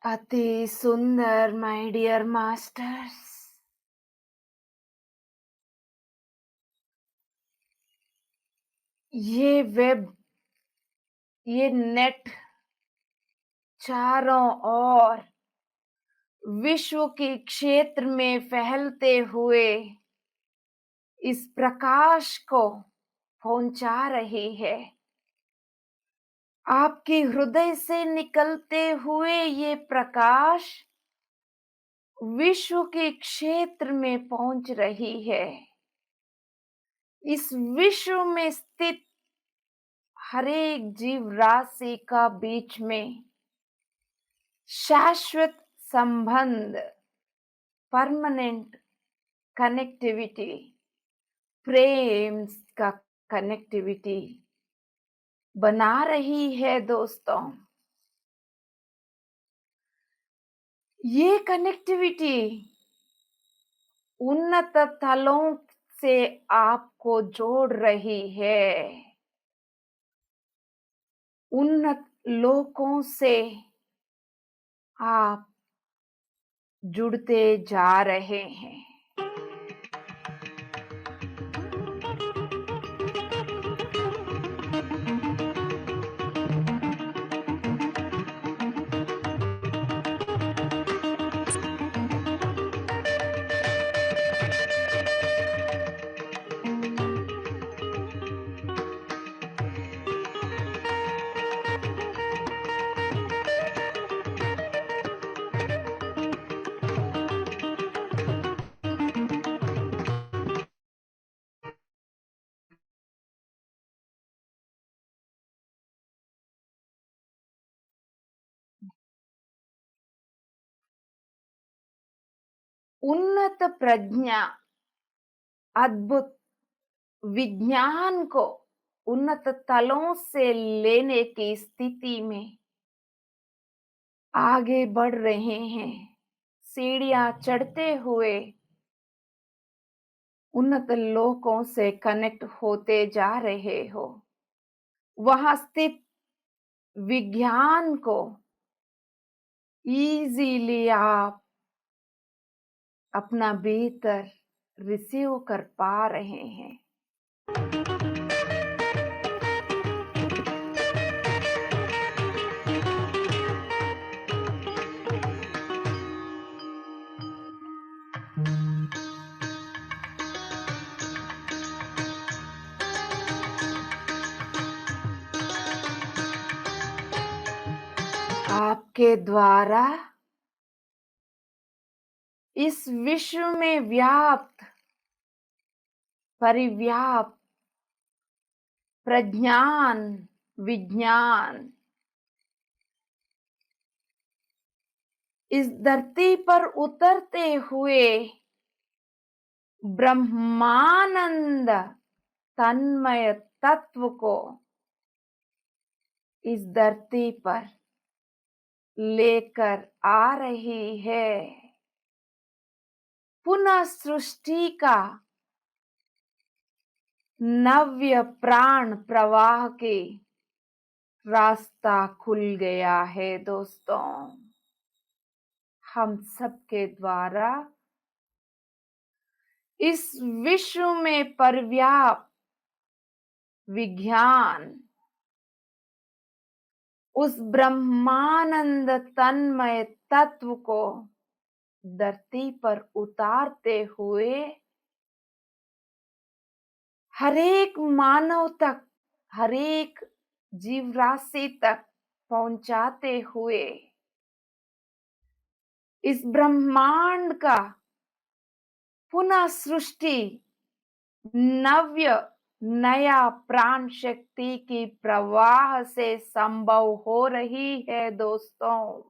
अति सुंदर माय डियर मास्टर्स, ये वेब, ये नेट चारों ओर विश्व के क्षेत्र में फैलते हुए इस प्रकाश को पहुंचा रही है। आपके हृदय से निकलते हुए ये प्रकाश विश्व के क्षेत्र में पहुंच रही है। इस विश्व में स्थित हर एक जीव राशि का बीच में शाश्वत संबंध, परमानेंट कनेक्टिविटी, प्रेम का कनेक्टिविटी बना रही है दोस्तों। ये कनेक्टिविटी उन्नत तलों से आपको जोड़ रही है, उन्नत लोकों से आप जुड़ते जा रहे हैं। उन्नत प्रज्ञा, अद्भुत विज्ञान को उन्नत तलों से लेने की स्थिति में आगे बढ़ रहे हैं, सीढ़ियां चढ़ते हुए उन्नत लोकों से कनेक्ट होते जा रहे हो। वहां स्थित विज्ञान को इजीली आप अपना भीतर रिसीव कर पा रहे हैं। आपके द्वारा इस विश्व में व्याप्त, परिव्याप्त प्रज्ञान, विज्ञान इस धरती पर उतरते हुए ब्रह्मानंद तन्मय तत्व को इस धरती पर लेकर आ रही है। पुनः सृष्टि का नव्य प्राण प्रवाह के रास्ता खुल गया है दोस्तों। हम सबके द्वारा इस विश्व में पर्याप्त विज्ञान उस ब्रह्मानंद तन्मय तत्व को धरती पर उतारते हुए हरेक मानव तक, हरेक जीव राशि तक पहुंचाते हुए इस ब्रह्मांड का पुनः सृष्टि नव्य नया प्राण शक्ति की प्रवाह से संभव हो रही है दोस्तों।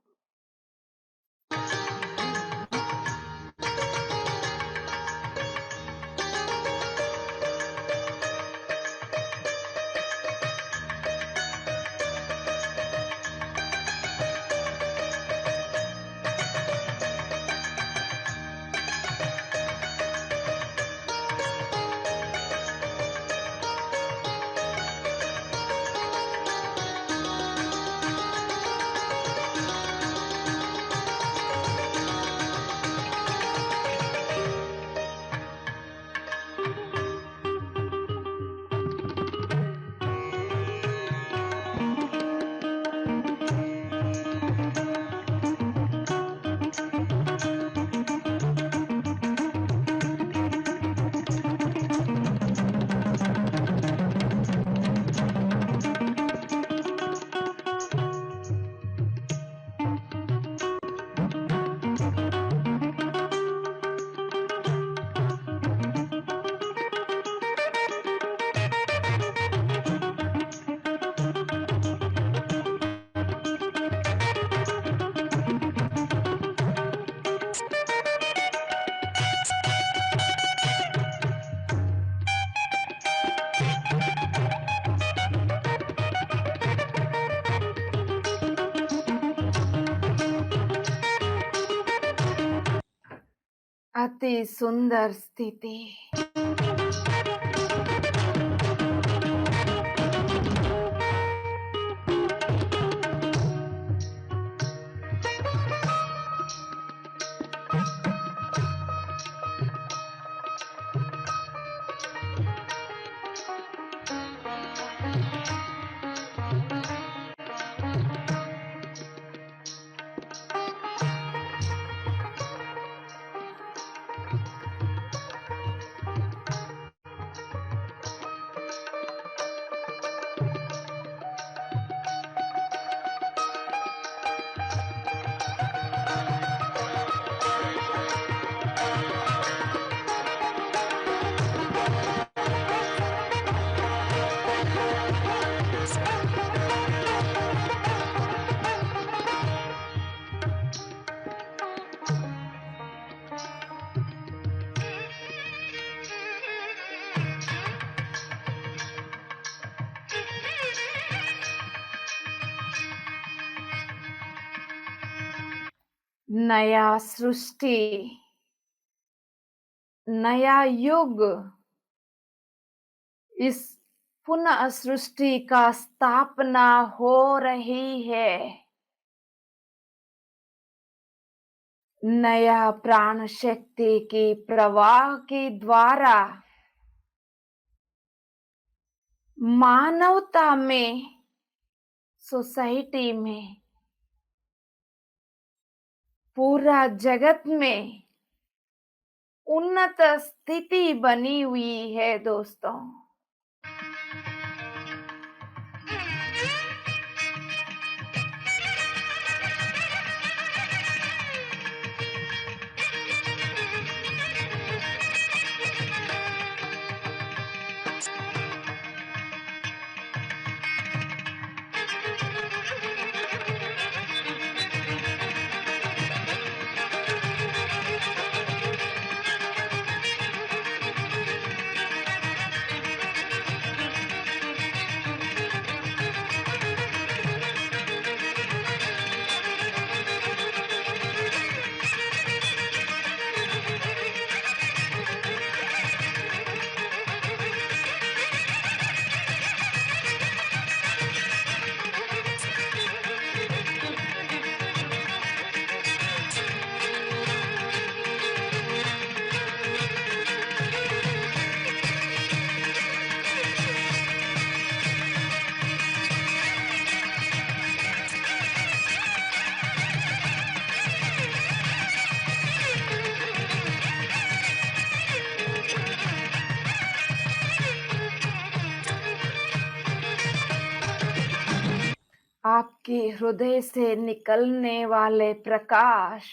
अति सुंदर स्थिति। नया सृष्टि, नया युग, इस पुनः सृष्टि का स्थापना हो रही है। नया प्राण शक्ति की प्रवाह के द्वारा मानवता में, सोसाइटी में, पूरा जगत में उन्नत स्थिति बनी हुई है दोस्तों। आपके हृदय से निकलने वाले प्रकाश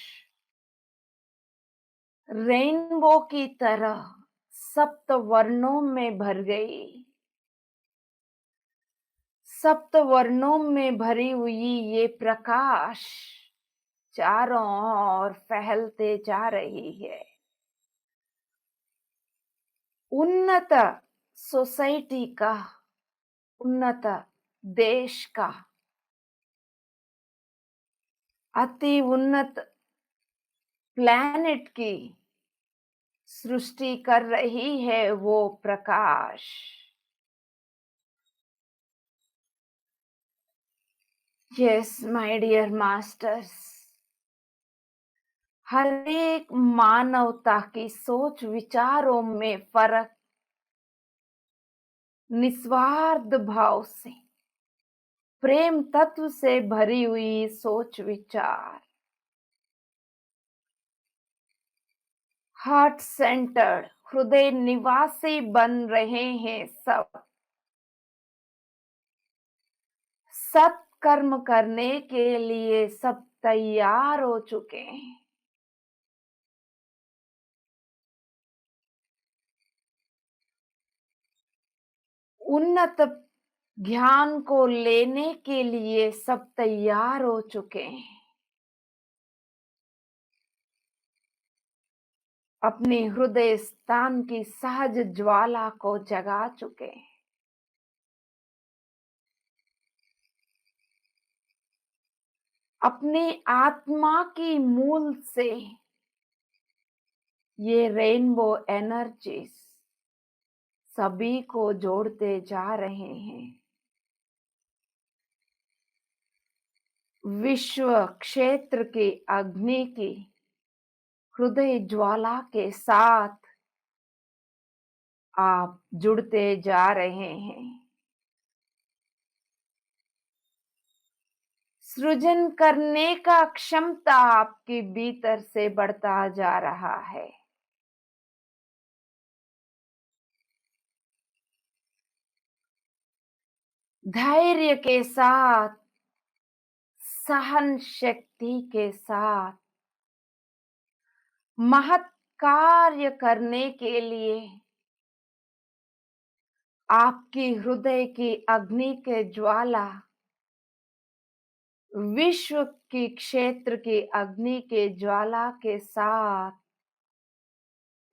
रेनबो की तरह सप्त वर्णों में भर गई। सप्त वर्णों में भरी हुई ये प्रकाश चारों ओर फैलते जा रही है। उन्नत सोसाइटी का, उन्नत देश का, अति उन्नत प्लैनेट की सृष्टि कर रही है वो प्रकाश। यस माय डियर मास्टर्स, हर एक मानवता की सोच विचारों में फर्क निस्वार्थ भाव से, प्रेम तत्व से भरी हुई सोच विचार, हार्ट सेंटर्ड, हृदय निवासी बन रहे हैं सब। सत्कर्म करने के लिए सब तैयार हो चुके हैं। उन्नत ज्ञान को लेने के लिए सब तैयार हो चुके हैं। अपने हृदय स्थान की सहज ज्वाला को जगा चुके हैं। अपनी आत्मा की मूल से ये रेनबो एनर्जीज सभी को जोड़ते जा रहे हैं। विश्व क्षेत्र की अग्नि की हृदय ज्वाला के साथ आप जुड़ते जा रहे हैं। सृजन करने का क्षमता आपके भीतर से बढ़ता जा रहा है। धैर्य के साथ, सहन शक्ति के साथ महत् कार्य करने के लिए आपकी हृदय की अग्नि के ज्वाला विश्व की क्षेत्र की अग्नि के ज्वाला के साथ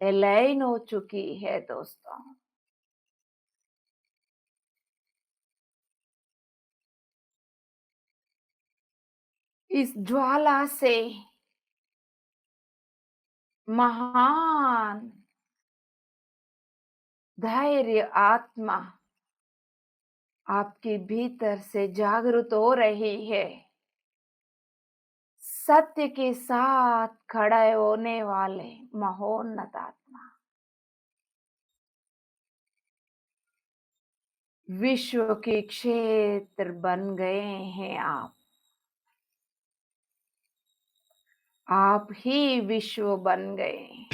एलाइन हो चुकी है दोस्तों। इस ज्वाला से महान धैर्य आत्मा आपके भीतर से जागृत हो रही है। सत्य के साथ खड़े होने वाले महोन्नत आत्मा, विश्व के क्षेत्र बन गए हैं आप ही विश्व बन गए।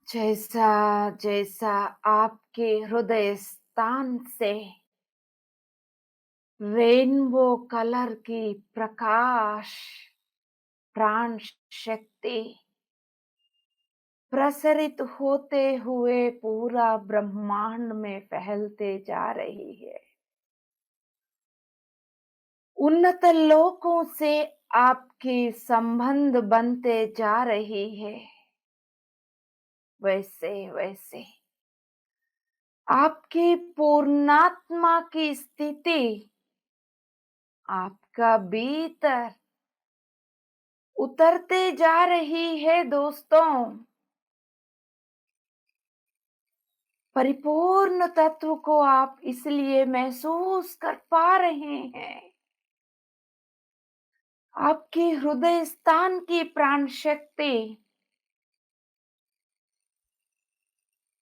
जैसा जैसा आपके हृदय स्थान से रेनबो कलर की प्रकाश प्राण शक्ति प्रसरित होते हुए पूरा ब्रह्मांड में फैलते जा रही है, उन्नत लोकों से आपके संबंध बनते जा रही है, वैसे वैसे आपकी पूर्णात्मा की स्थिति आपका भीतर उतरते जा रही है दोस्तों। परिपूर्ण तत्व को आप इसलिए महसूस कर पा रहे हैं आपकी हृदय स्थान की प्राण शक्ति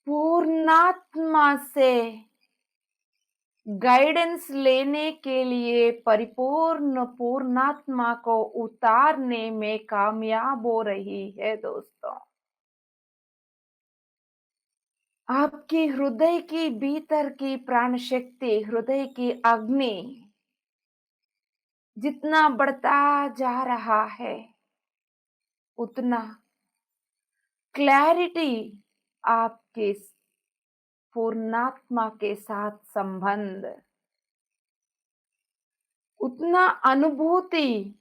पूर्णात्मा से गाइडेंस लेने के लिए परिपूर्ण पूर्णात्मा को उतारने में कामयाब हो रही है दोस्तों। आपकी हृदय की भीतर की प्राण शक्ति, हृदय की अग्नि जितना बढ़ता जा रहा है, उतना क्लैरिटी आपके पूर्णात्मा के साथ संबंध, उतना अनुभूति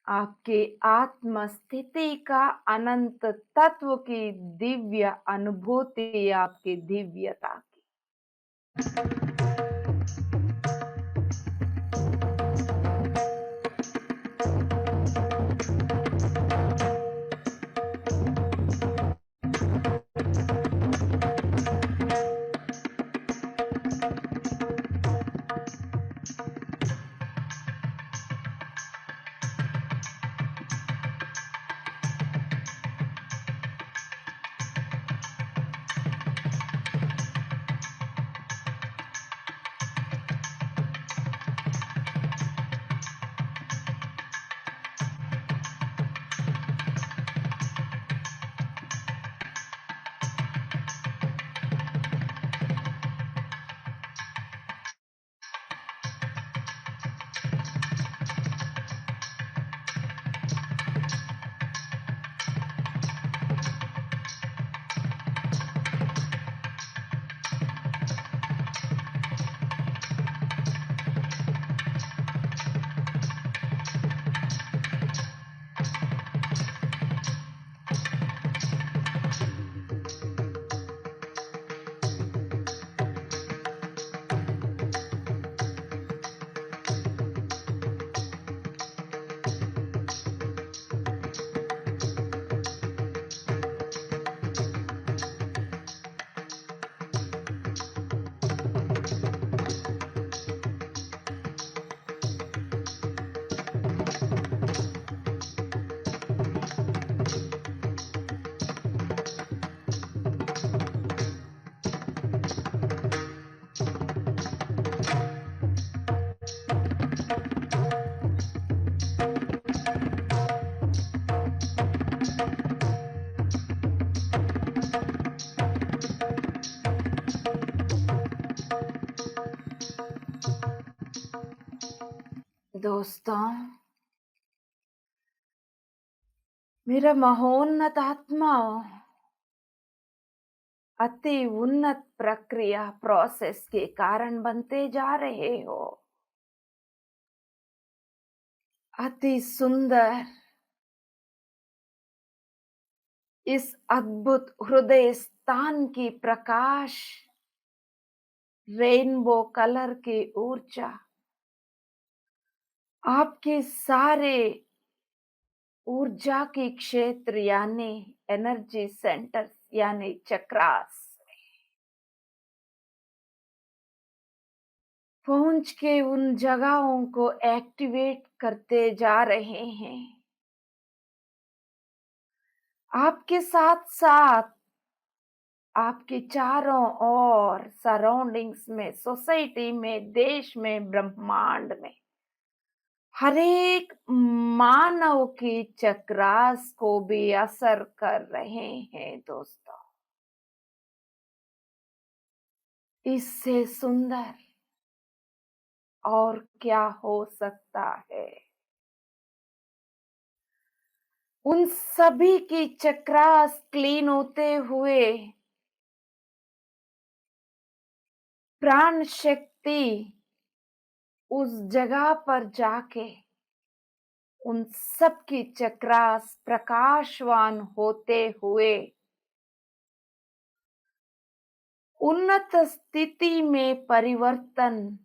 आपके आत्म स्थिति का अनंत तत्व की दिव्य अनुभूति, आपकी दिव्यता की। दोस्तों, मेरा महोन्नत आत्मा अति उन्नत प्रक्रिया प्रोसेस के कारण बनते जा रहे हो। अति सुंदर इस अद्भुत हृदय स्थान की प्रकाश, रेनबो कलर की ऊर्जा आपके सारे ऊर्जा के क्षेत्र यानी एनर्जी सेंटर्स यानी चक्रास पहुंच के उन जगहों को एक्टिवेट करते जा रहे हैं। आपके साथ साथ आपके चारों ओर सराउंडिंग्स में, सोसाइटी में, देश में, ब्रह्मांड में हर एक मानव की चक्रास को भी असर कर रहे हैं दोस्तों। इससे सुंदर और क्या हो सकता है। उन सभी की चक्रास क्लीन होते हुए प्राण शक्ति उस जगह पर जाके उन सब की चक्रास प्रकाशवान होते हुए उन्नत स्थिति में परिवर्तन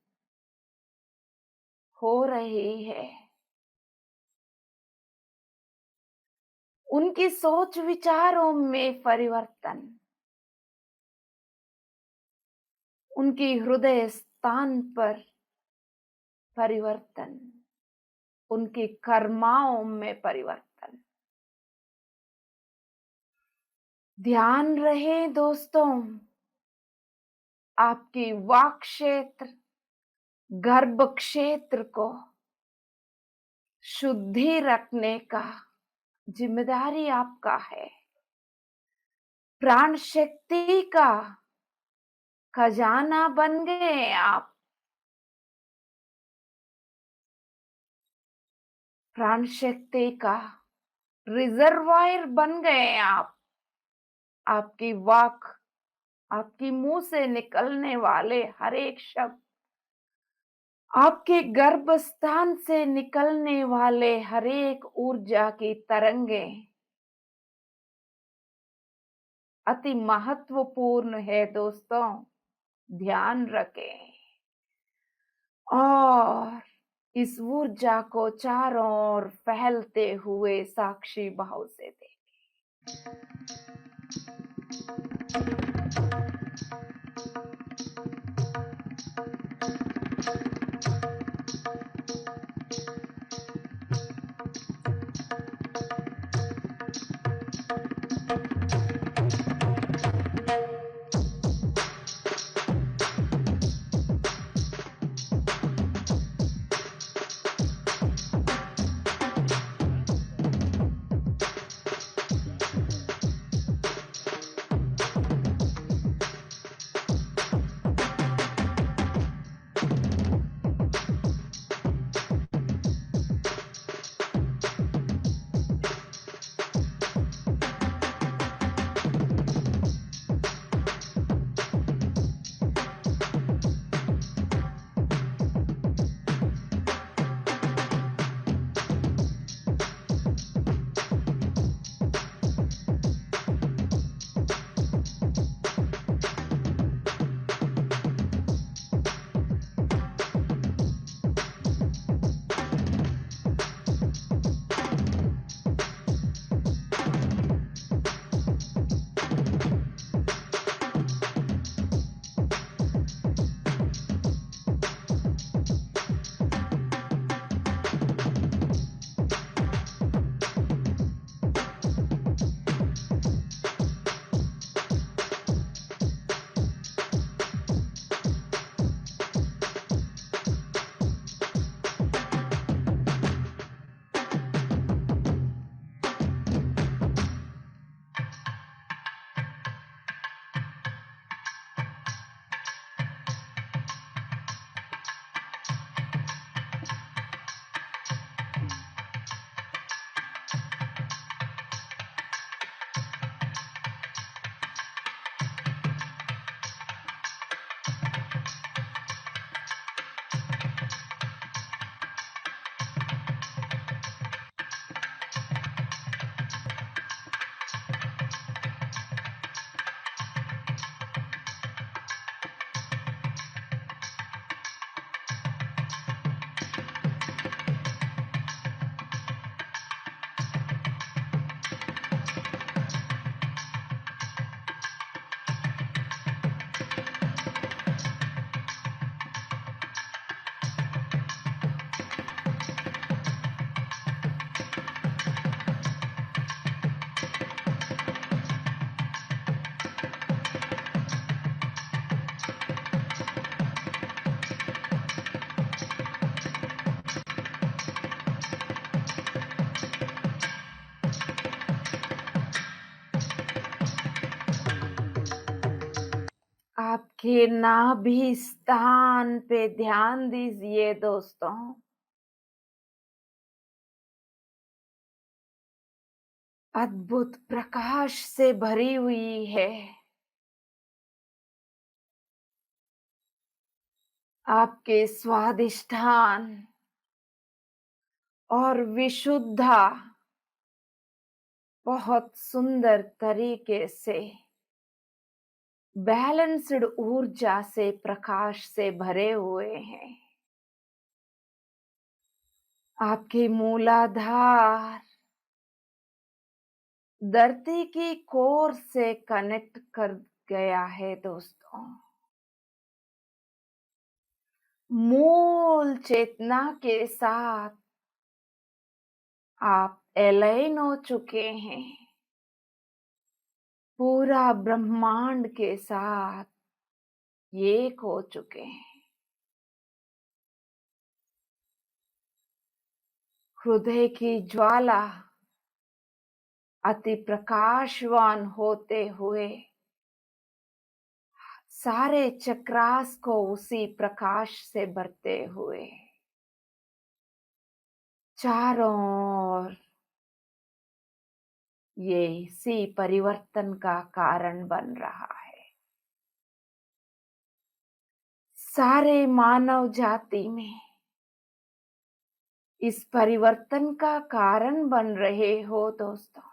हो रही है। उनकी सोच विचारों में परिवर्तन, उनकी हृदय स्थान पर परिवर्तन, उनकी कर्माओं में परिवर्तन। ध्यान रहे दोस्तों, आपकी वाक क्षेत्र, गर्भ क्षेत्र को शुद्धि रखने का जिम्मेदारी आपका है। प्राण शक्ति का खजाना बन गए आप। प्राण शक्ति का रिजर्वायर बन गए आप। आपकी वाक, आपकी मुंह से निकलने वाले हर एक शब्द, आपके गर्भ स्थान से निकलने वाले हर एक ऊर्जा की तरंगे अति महत्वपूर्ण है दोस्तों। ध्यान रखें और इस ऊर्जा को चारों ओर फैलते हुए साक्षी भाव से देखें। आपके नाभि स्थान पे ध्यान दीजिए दोस्तों। अद्भुत प्रकाश से भरी हुई है। आपके स्वादिष्ठान और विशुद्धा बहुत सुंदर तरीके से बैलेंस्ड ऊर्जा से, प्रकाश से भरे हुए हैं। आपके मूलाधार धरती की कोर से कनेक्ट कर गया है दोस्तों। मूल चेतना के साथ आप एलाइन हो चुके हैं पूरा ब्रह्मांड के साथ, एक हो चुके हैं। हृदय की ज्वाला अति प्रकाशवान होते हुए सारे चक्रास को उसी प्रकाश से भरते हुए चारों ओर ये इसी परिवर्तन का कारण बन रहा है। सारे मानव जाति में इस परिवर्तन का कारण बन रहे हो दोस्तों।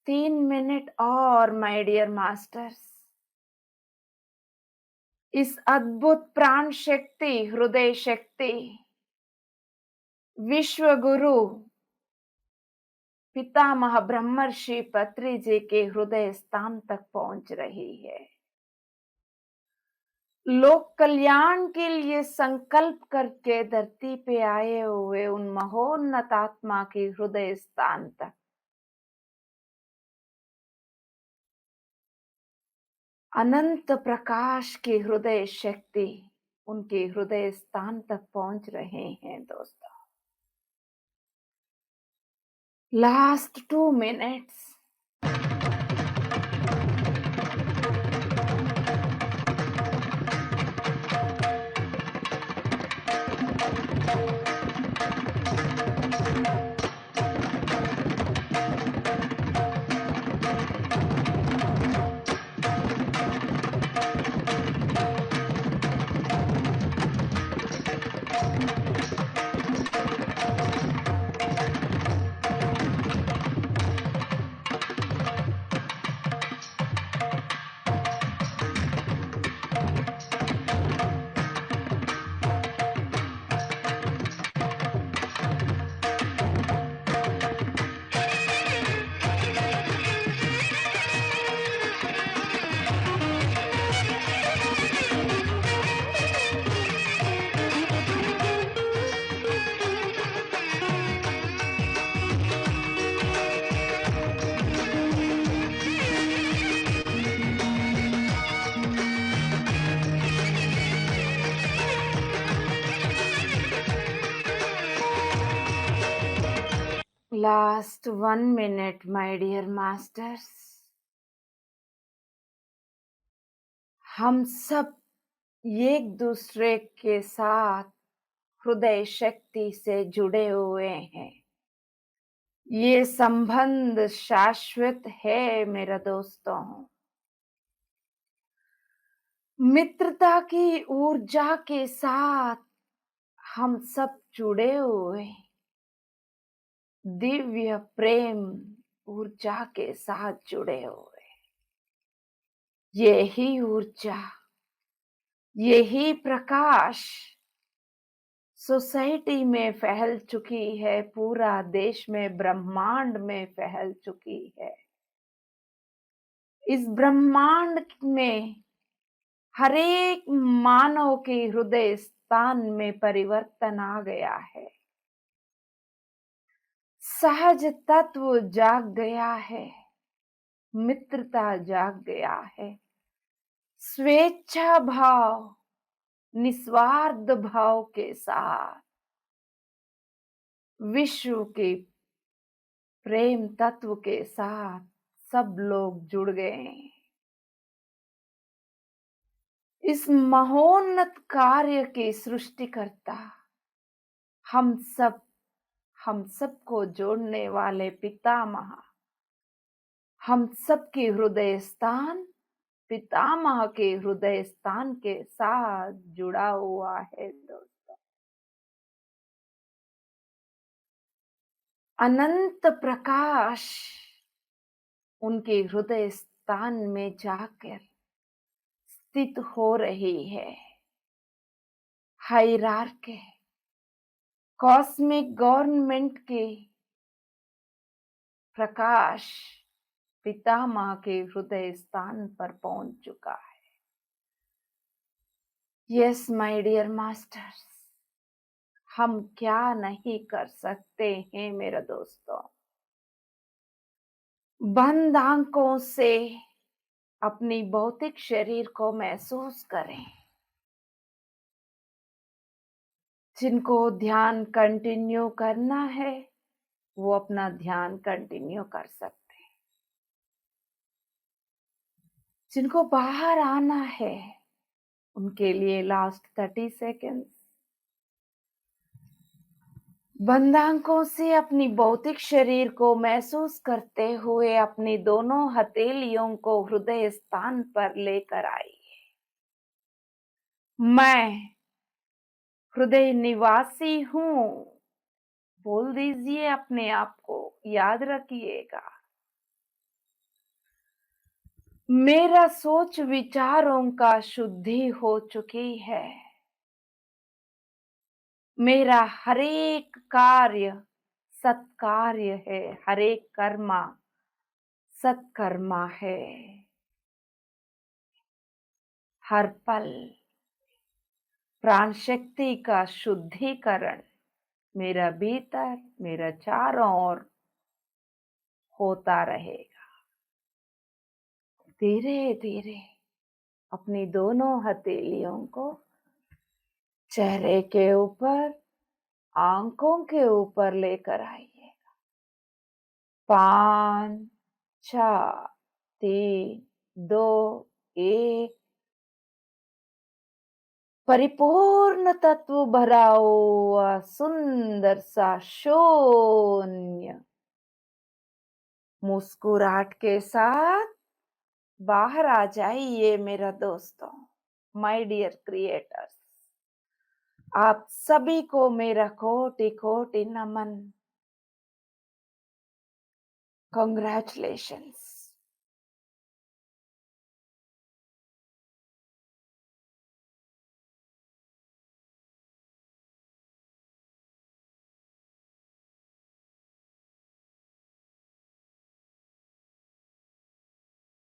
3 मिनट और माय डियर मास्टर्स। इस अद्भुत प्राण शक्ति, हृदय शक्ति, विश्व गुरु पितामह ब्रह्मर्षि पत्री जी के हृदय स्थान तक पहुंच रही है। लोक कल्याण के लिए संकल्प करके धरती पे आए हुए उन महोन्नत आत्मा के हृदय स्थान तक अनंत प्रकाश की हृदय शक्ति उनके हृदय स्थान तक पहुंच रहे हैं दोस्तों। Last 2 minutes. Last 1 minute, my dear masters. हम सब एक दूसरे के साथ हृदय शक्ति से जुड़े हुए हैं। ये संबंध शाश्वत है मेरे दोस्तों। मित्रता की ऊर्जा के साथ हम सब जुड़े हुए, दिव्य प्रेम ऊर्जा के साथ जुड़े हुए। यही ऊर्जा, यही प्रकाश सोसाइटी में फैल चुकी है, पूरा देश में, ब्रह्मांड में फैल चुकी है। इस ब्रह्मांड में हर एक मानव के हृदय स्थान में परिवर्तन आ गया है। सहज तत्व जाग गया है, मित्रता जाग गया है, स्वेच्छा भाव, निस्वार्थ भाव के साथ विश्व के प्रेम तत्व के साथ सब लोग जुड़ गए। इस महोन्नत कार्य के सृष्टिकर्ता, हम सबको जोड़ने वाले पितामह, हम सबके हृदय स्थान पितामह के हृदय स्थान के साथ जुड़ा हुआ है दोस्तों। अनंत प्रकाश उनके हृदय स्थान में जाकर स्थित हो रही है। हायरार्की, कॉस्मिक गवर्नमेंट के प्रकाश पितामह के हृदय स्थान पर पहुंच चुका है। यस माय डियर मास्टर्स, हम क्या नहीं कर सकते हैं मेरे दोस्तों। बंद आंखों से अपनी भौतिक शरीर को महसूस करें। जिनको ध्यान कंटिन्यू करना है वो अपना ध्यान कंटिन्यू कर सकते हैं। जिनको बाहर आना है उनके लिए लास्ट 30 सेकेंड्स बंद आंखों से अपनी भौतिक शरीर को महसूस करते हुए अपनी दोनों हथेलियों को हृदय स्थान पर लेकर आइए। मैं हृदय निवासी हूं बोल दीजिए अपने आप को, याद रखिएगा। मेरा सोच विचारों का शुद्धि हो चुकी है। मेरा हरेक कार्य सत्कार्य है, हरेक कर्मा सत्कर्मा है। हर पल प्राण शक्ति का शुद्धिकरण मेरा भीतर, मेरा चारों ओर होता रहेगा। धीरे धीरे अपनी दोनों हथेलियों को चेहरे के ऊपर, आंखों के ऊपर लेकर आइए। 5, 4, 3, 2, 1। परिपूर्ण तत्व भरा हुआ सुंदर सा शून्य मुस्कुराहट के साथ बाहर आ जाइए मेरा दोस्तों, माय डियर क्रिएटर्स। आप सभी को मेरा कोटि कोटि नमन। कॉन्ग्रेचुलेशंस।